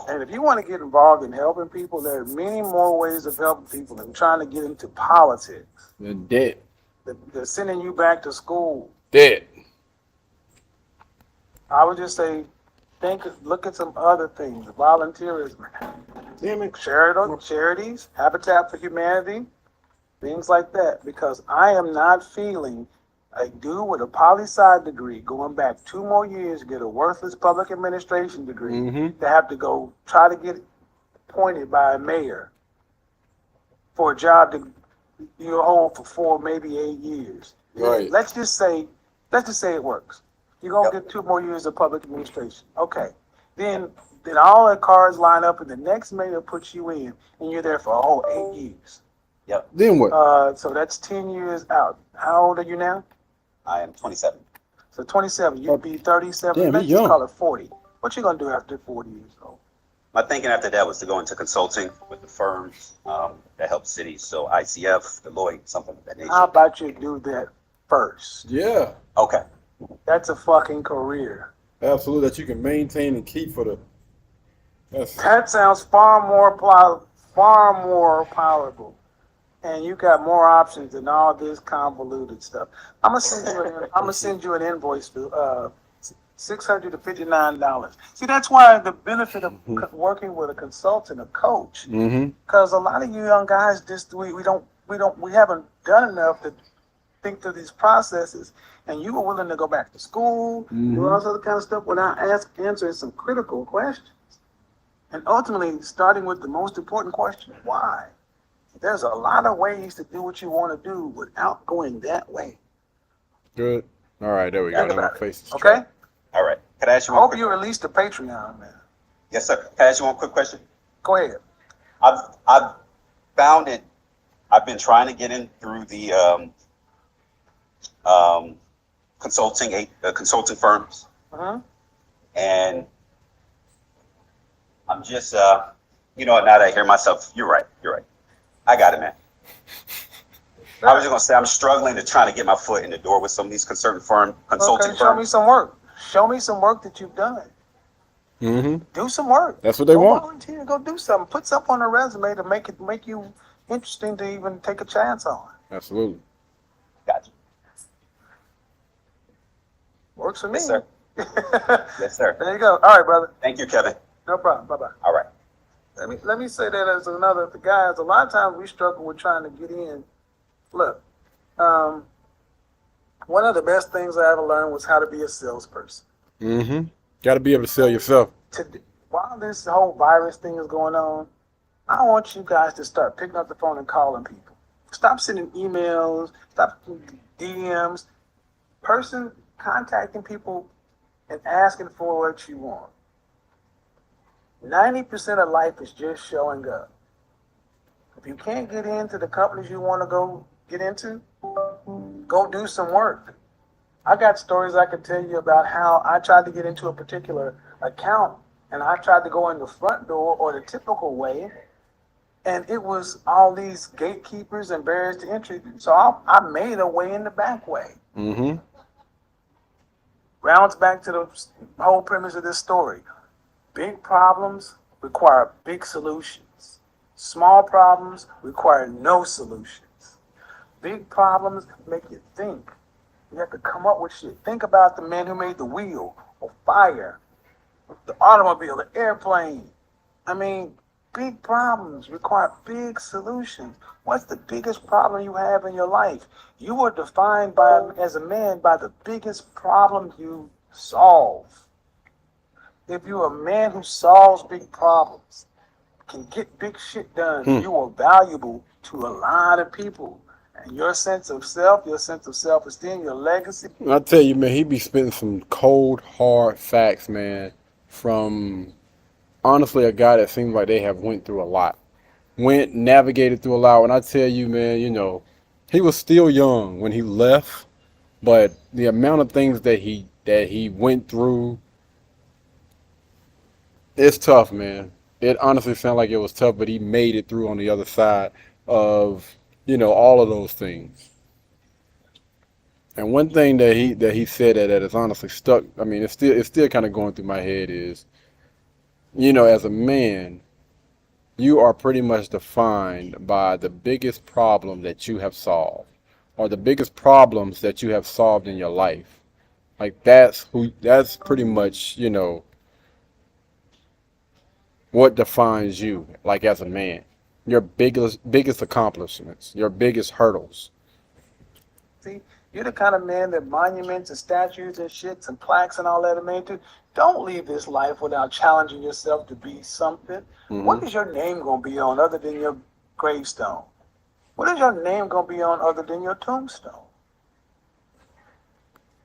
And if you want to get involved in helping people, there are many more ways of helping people than trying to get into politics. They're dead. They're sending you back to school. Dead. I would just say, look at some other things. Volunteerism, Damn it. charities, Habitat for Humanity, things like that. Because I am not feeling a dude with a poli-sci degree going back 2 more years to get a worthless public administration degree Mm-hmm. to have to go try to get appointed by a mayor for a job that you hold for 4, maybe 8 years. Right. Let's just say it works. You're gonna get 2 more years of public administration. Okay. Then all the cards line up and the next mayor puts you in and you're there for a whole 8 years. Then what? So that's 10 years out. How old are you now? I am 27. So 27, you'd be 37. Damn, Let's he just young. call it 40. What you gonna do after 40 years old? My thinking after that was to go into consulting with the firms that help cities. So ICF, Deloitte, something of that nature. How about you do that first? Yeah. Okay. That's a fucking career. Absolutely. That you can maintain and keep for the. That's That sounds far more palatable, and you got more options than all this convoluted stuff. I'm gonna send you an invoice for $659. See, that's why the benefit of working with a consultant, a coach, mm-hmm. because a lot of you young guys just we haven't done enough to think through these processes, and you were willing to go back to school, do all this other kind of stuff without answering some critical questions. And ultimately, starting with the most important question, why? There's a lot of ways to do what you want to do without going that way. Good. All right, there we go. Think Now my about it, face is okay? trapped. All right. Can I ask you I one hope quick? you released the Patreon, man. Yes, sir. Can I ask you one quick question? Go ahead. I've found it. I've been trying to get in through the consulting firms, Uh-huh. and I'm just now that I hear myself, you're right. I got it, man. I was just gonna say I'm struggling to try to get my foot in the door with some of these consulting Okay, show me firms. some work. Show me some work that you've done. Mm-hmm. Do some work. That's what they Go want. volunteer. Go do something. Put something on a resume to make you interesting to even take a chance on. Absolutely. Gotcha. Works for me. Yes, sir. Yes, sir. There you go. All right, brother. Thank you, Kevin. No problem. Bye-bye. All right. let me say that as another guys. A lot of times we struggle with trying to get in. Look, one of the best things I ever learned was how to be a salesperson. Mm-hmm. Got to be able to sell yourself. While this whole virus thing is going on, I want you guys to start picking up the phone and calling people. Stop sending emails. Stop DMs. Person contacting people and asking for what you want. 90% of life is just showing up. If you can't get into the companies you want to go get into, go do some work. I got stories I could tell you about how I tried to get into a particular account and I tried to go in the front door or the typical way, and it was all these gatekeepers and barriers to entry. So I made a way in the back way. Mm-hmm. Rounds back to the whole premise of this story. Big problems require big solutions. Small problems require no solutions. Big problems make you think. You have to come up with shit. Think about the man who made the wheel, or fire, the automobile, the airplane. I mean, big problems require big solutions. What's the biggest problem you have in your life? You are defined as a man by the biggest problem you solve. If you're a man who solves big problems, can get big shit done, you are valuable to a lot of people. And your sense of self, your sense of self-esteem, your legacy. I tell you, man, he be spitting some cold, hard facts, man, from honestly a guy that seems like they have went through a lot. Navigated through a lot. And I tell you, man, he was still young when he left, but the amount of things that he went through, it's tough, man. It honestly sounded like it was tough, but he made it through on the other side of, all of those things. And one thing that he said that is honestly stuck, I mean, it's still kind of going through my head is, as a man, you are pretty much defined by the biggest problem that you have solved, or the biggest problems that you have solved in your life. Like that's pretty much, what defines you, like as a man. Your biggest accomplishments, your biggest hurdles. See, you're the kind of man that monuments and statues and shits and plaques and all that are made to. Don't leave this life without challenging yourself to be something. Mm-hmm. What is your name going to be on other than your gravestone? What is your name going to be on other than your tombstone?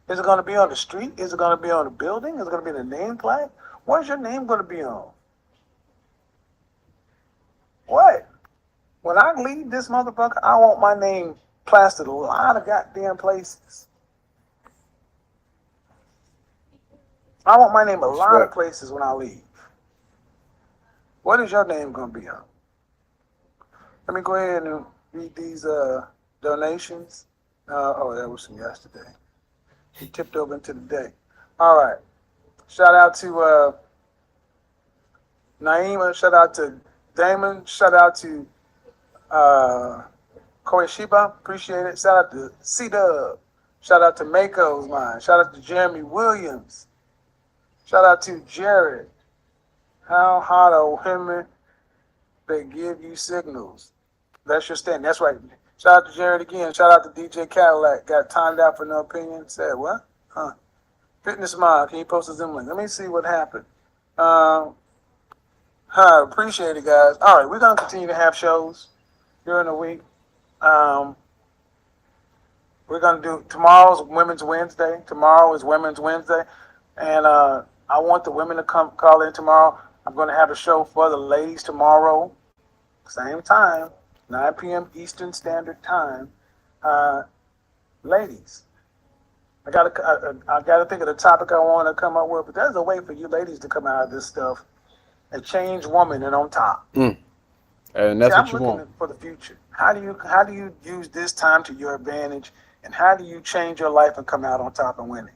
Is it going to be on the street? Is it going to be on a building? Is it going to be in a name plaque? What is your name going to be on? What? When I leave this motherfucker, I want my name plastered a lot of goddamn places. I want my name a lot of places when I leave. What is your name going to be on? Let me go ahead and read these donations. That was from yesterday. He tipped over into the day. All right. Shout out to Naima. Shout out to Damon. Shout out to Koishiba. Appreciate it. Shout out to C-Dub. Shout out to Mako's Mind. Shout out to Jeremy Williams. Shout out to Jared. How hot are women that give you signals? That's your stand. That's right. Shout out to Jared again. Shout out to DJ Cadillac. Got timed out for no opinion. Said what? Fitness Mind. Can you post a Zoom link? Let me see what happened. Appreciate it, guys. All right, we're gonna continue to have shows during the week. We're gonna do tomorrow's Women's Wednesday. Tomorrow is Women's Wednesday, and I want the women to call in tomorrow. I'm gonna have a show for the ladies tomorrow, same time, 9 p.m. Eastern Standard Time. Ladies, I gotta think of the topic I want to come up with, but there's a way for you ladies to come out of this stuff and change woman and on top. And that's what you I'm want. looking for the future. How do you use this time to your advantage, and how do you change your life and come out on top and winning?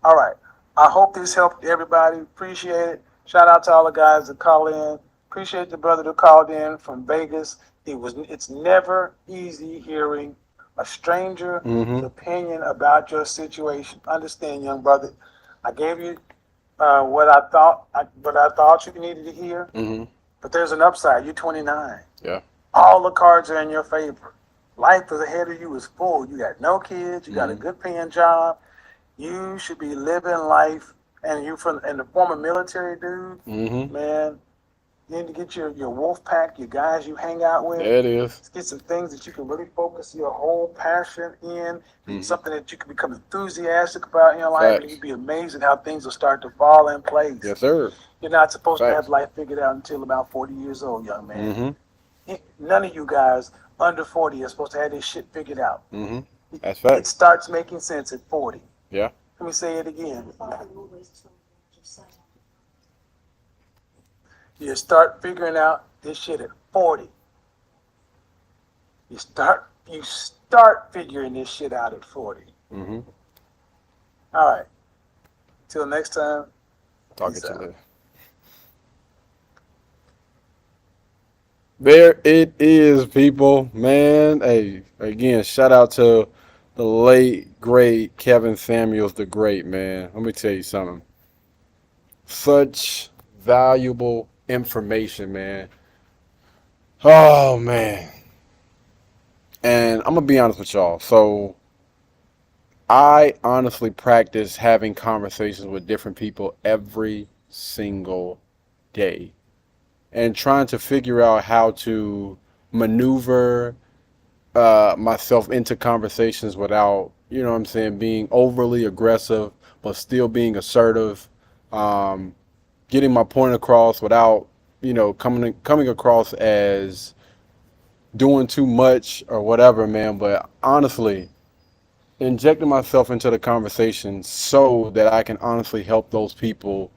All right. I hope this helped everybody. Appreciate it. Shout out to all the guys that call in. Appreciate the brother that called in from Vegas. It's never easy hearing a stranger's opinion about your situation. Understand, young brother. I gave you what I thought you needed to hear. But there's an upside. You're 29. Yeah. All the cards are in your favor. Life is ahead of you is full. You got no kids. You got a Mhm. good paying job. You should be living life. And you and the former military dude, Mm-hmm. man, you need to get your wolf pack, your guys you hang out with. There it is. Let's get some things that you can really focus your whole passion in, Mhm. something that you can become enthusiastic about in your life, and Facts. you'd be amazed at how things will start to fall in place. Yes, sir. You're not supposed to Facts. have life figured out until about 40 years old, young man. Mm-hmm. None of you guys under 40 are supposed to have this shit figured out. Mm-hmm. That's It facts. starts making sense at 40. Yeah. Let me say it again. You start figuring out this shit at 40. You start figuring this shit out at 40. Mm-hmm. All right. Till next time. Talking Peace to out. the. There it is, people. Man, hey, again, shout out to the late, great Kevin Samuels, the great, man. Let me tell you something. Such valuable information, man. Oh, man. And I'm going to be honest with y'all. So, I honestly practice having conversations with different people every single day and trying to figure out how to maneuver myself into conversations without, you know what I'm saying, being overly aggressive, but still being assertive, getting my point across without, you know, coming across as doing too much or whatever, man. But honestly, injecting myself into the conversation so that I can honestly help those people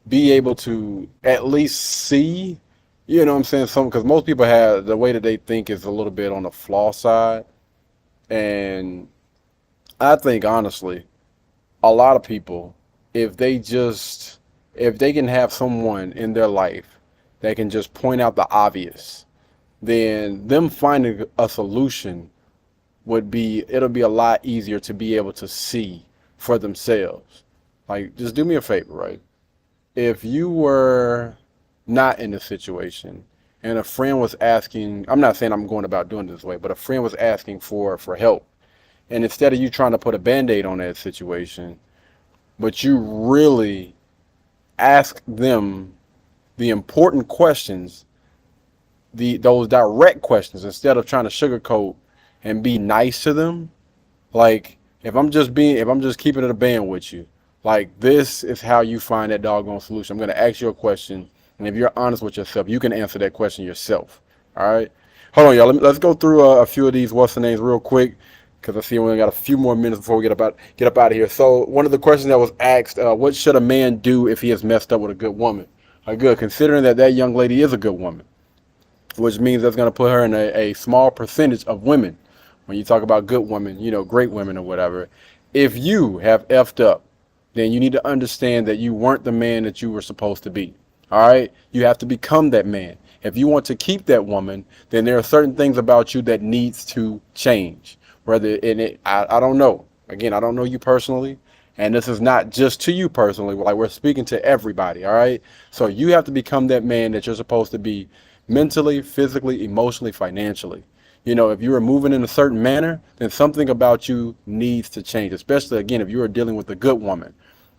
be able to at least see, you know what I'm saying, something, because most people have the way that they think is a little bit on the flaw side. And I think honestly, a lot of people, if they can have someone in their life that can just point out the obvious, then them finding a solution it'll be a lot easier to be able to see for themselves. Like, just do me a favor, right? If you were not in this situation and a friend was asking, I'm not saying I'm going about doing it this way, but a friend was asking for help. And instead of you trying to put a band-aid on that situation, but you really ask them the important questions, those direct questions, instead of trying to sugarcoat and be nice to them. Like, if I'm just keeping it a band with you, like, this is how you find that doggone solution. I'm going to ask you a question, and if you're honest with yourself, you can answer that question yourself. All right? Hold on, y'all. Let's go through a few of these what's the names real quick, because I see we only got a few more minutes before we get up out of here. So, one of the questions that was asked, what should a man do if he has messed up with a good woman? Good, considering that young lady is a good woman, which means that's going to put her in a small percentage of women. When you talk about good women, you know, great women or whatever, if you have effed up, then you need to understand that you weren't the man that you were supposed to be. All right? You have to become that man. If you want to keep that woman, then there are certain things about you that needs to change. I don't know. Again, I don't know you personally, and this is not just to you personally. Like, we're speaking to everybody. All right? So you have to become that man that you're supposed to be mentally, physically, emotionally, financially. You know, if you are moving in a certain manner, then something about you needs to change, especially, again, if you are dealing with a good woman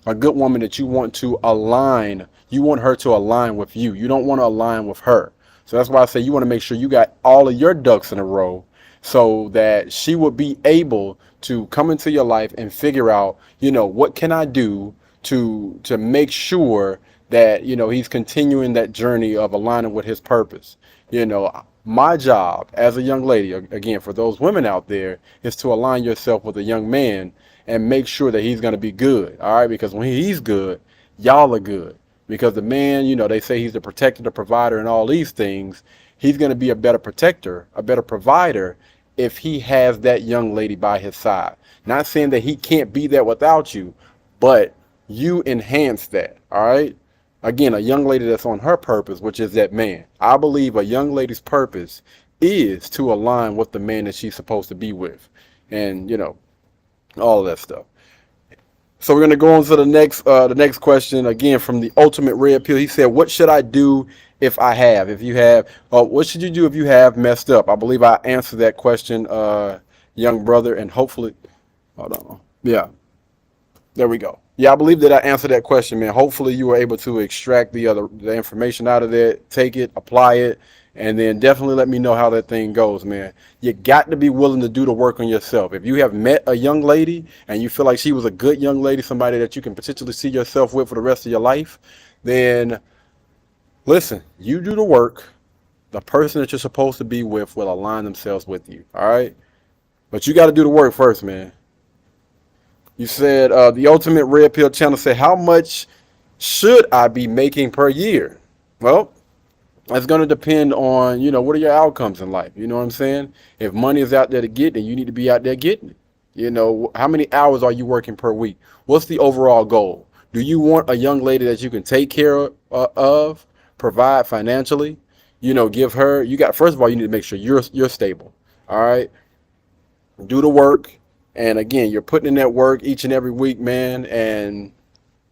that you want to align, you want her to align with you. You don't want to align with her. So that's why I say you want to make sure you got all of your ducks in a row so that she would be able to come into your life and figure out, you know, what can I do to make sure that, you know, he's continuing that journey of aligning with his purpose. You know, my job as a young lady, again, for those women out there, is to align yourself with a young man and make sure that he's going to be good. All right. Because when he's good, y'all are good. Because the man, you know, they say he's the protector, the provider, and all these things. He's going to be a better protector, a better provider if he has that young lady by his side. Not saying that he can't be there without you, but you enhance that. All right. Again, a young lady that's on her purpose, which is that man. I believe a young lady's purpose is to align with the man that she's supposed to be with. And, you know, all of that stuff. So we're going to go on to the next question, again, from the Ultimate Red Pill. He said, what should I do if you have, what should you do if you have messed up? I believe I answered that question, young brother, and hopefully, hold on. Yeah, there we go. Yeah, I believe that I answered that question, man. Hopefully you were able to extract the information out of there, take it, apply it, and then definitely let me know how that thing goes, man. You got to be willing to do the work on yourself. If you have met a young lady and you feel like she was a good young lady, somebody that you can potentially see yourself with for the rest of your life, then listen, you do the work. The person that you're supposed to be with will align themselves with you, all right? But you got to do the work first, man. You said the Ultimate Red Pill channel said, how much should I be making per year? Well, it's going to depend on, what are your outcomes in life? You know what I'm saying? If money is out there to get, then you need to be out there getting it. How many hours are you working per week? What's the overall goal? Do you want a young lady that you can take care of, provide financially? Give her, first of all, you need to make sure you're stable. All right. Do the work. And again, you're putting in that work each and every week, man. And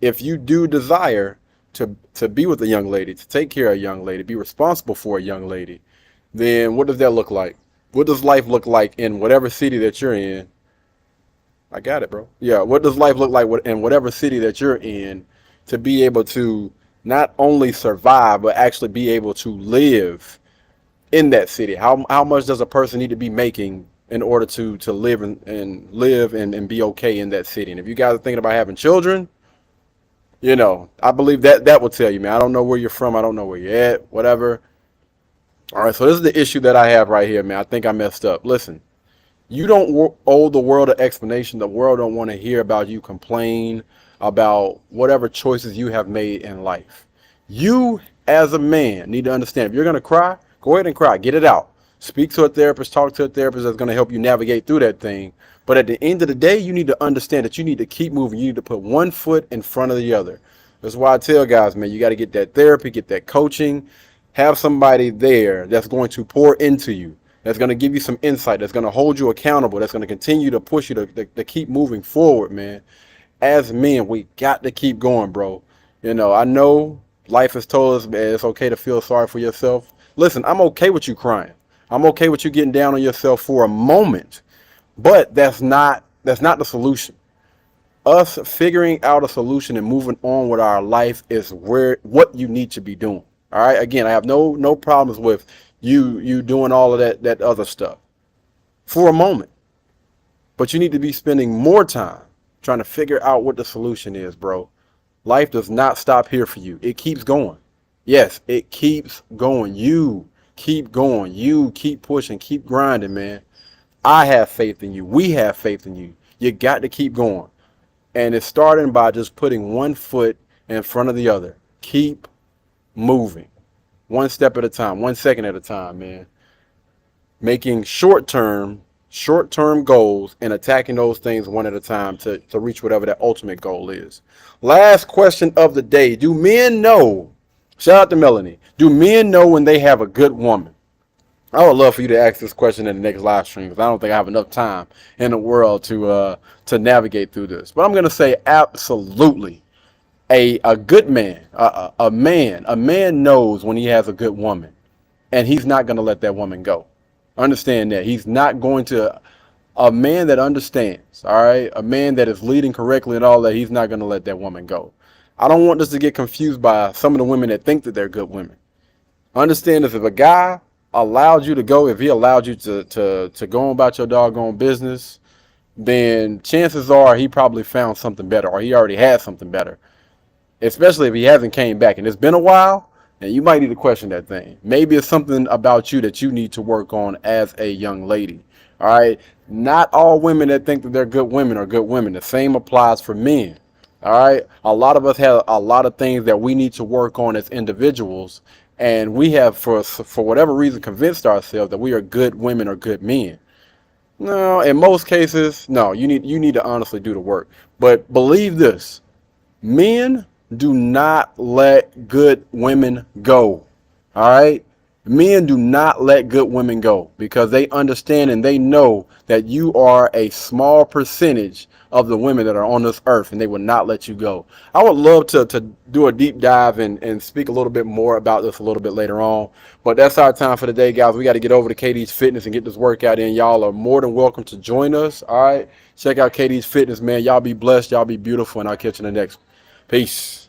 if you do desire to be with a young lady, to take care of a young lady, be responsible for a young lady, then what does that look like? What does life look like in whatever city that you're in? I got it, bro. Yeah, what does life look like in whatever city that you're in to be able to not only survive, but actually be able to live in that city? How much does a person need to be making in order to live and live and be okay in that city? And if you guys are thinking about having children, I believe that will tell you, man. I don't know where you're from. I don't know where you're at, whatever. All right, so this is the issue that I have right here, man. I think I messed up. Listen, you don't owe the world an explanation. The world don't want to hear about you complain about whatever choices you have made in life. You, as a man, need to understand, if you're going to cry, go ahead and cry. Get it out. Speak to a therapist, talk to a therapist that's going to help you navigate through that thing. But at the end of the day, you need to understand that you need to keep moving. You need to put one foot in front of the other. That's why I tell guys, man, you got to get that therapy, get that coaching, have somebody there that's going to pour into you, that's going to give you some insight, that's going to hold you accountable, that's going to continue to push you to keep moving forward, man. As men, we got to keep going, bro. I know life has told us, man, it's okay to feel sorry for yourself. Listen, I'm okay with you crying. I'm okay with you getting down on yourself for a moment, but that's not the solution. Us figuring out a solution and moving on with our life is what you need to be doing. All right. Again, I have no problems with you doing all of that other stuff for a moment, but you need to be spending more time trying to figure out what the solution is, bro. Life does not stop here for you. It keeps going. Yes, it keeps going. You keep going. You keep pushing, keep grinding, man. I have faith in you. We have faith in you. You got to keep going. And it's starting by just putting one foot in front of the other. Keep moving. One step at a time, 1 second at a time, man. Making short-term goals and attacking those things one at a time to reach whatever that ultimate goal is. Last question of the day. Do men know, shout out to Melanie, do men know when they have a good woman? I would love for you to ask this question in the next live stream, because I don't think I have enough time in the world to navigate through this. But I'm going to say absolutely. A good man, a man knows when he has a good woman, and he's not going to let that woman go. Understand that. He's not going to, a man that understands, all right, a man that is leading correctly and all that, he's not going to let that woman go. I don't want this to get confused by some of the women that think that they're good women. Understand this, if a guy allowed you to go, if he allowed you to go about your doggone business, then chances are he probably found something better, or he already had something better. Especially if he hasn't came back and it's been a while, and you might need to question that thing. Maybe it's something about you that you need to work on as a young lady. All right. Not all women that think that they're good women are good women. The same applies for men. All right. A lot of us have a lot of things that we need to work on as individuals. And we have, for whatever reason, convinced ourselves that we are good women or good men. No, in most cases, no, you need to honestly do the work. But believe this, men do not let good women go. All right. Men do not let good women go, because they understand and they know that you are a small percentage of the women that are on this earth, and they will not let you go. I would love to do a deep dive and speak a little bit more about this a little bit later on. But that's our time for the day, guys. We got to get over to KD's Fitness and get this workout in. Y'all are more than welcome to join us. All right. Check out KD's Fitness, man. Y'all be blessed. Y'all be beautiful. And I'll catch you in the next one. Peace.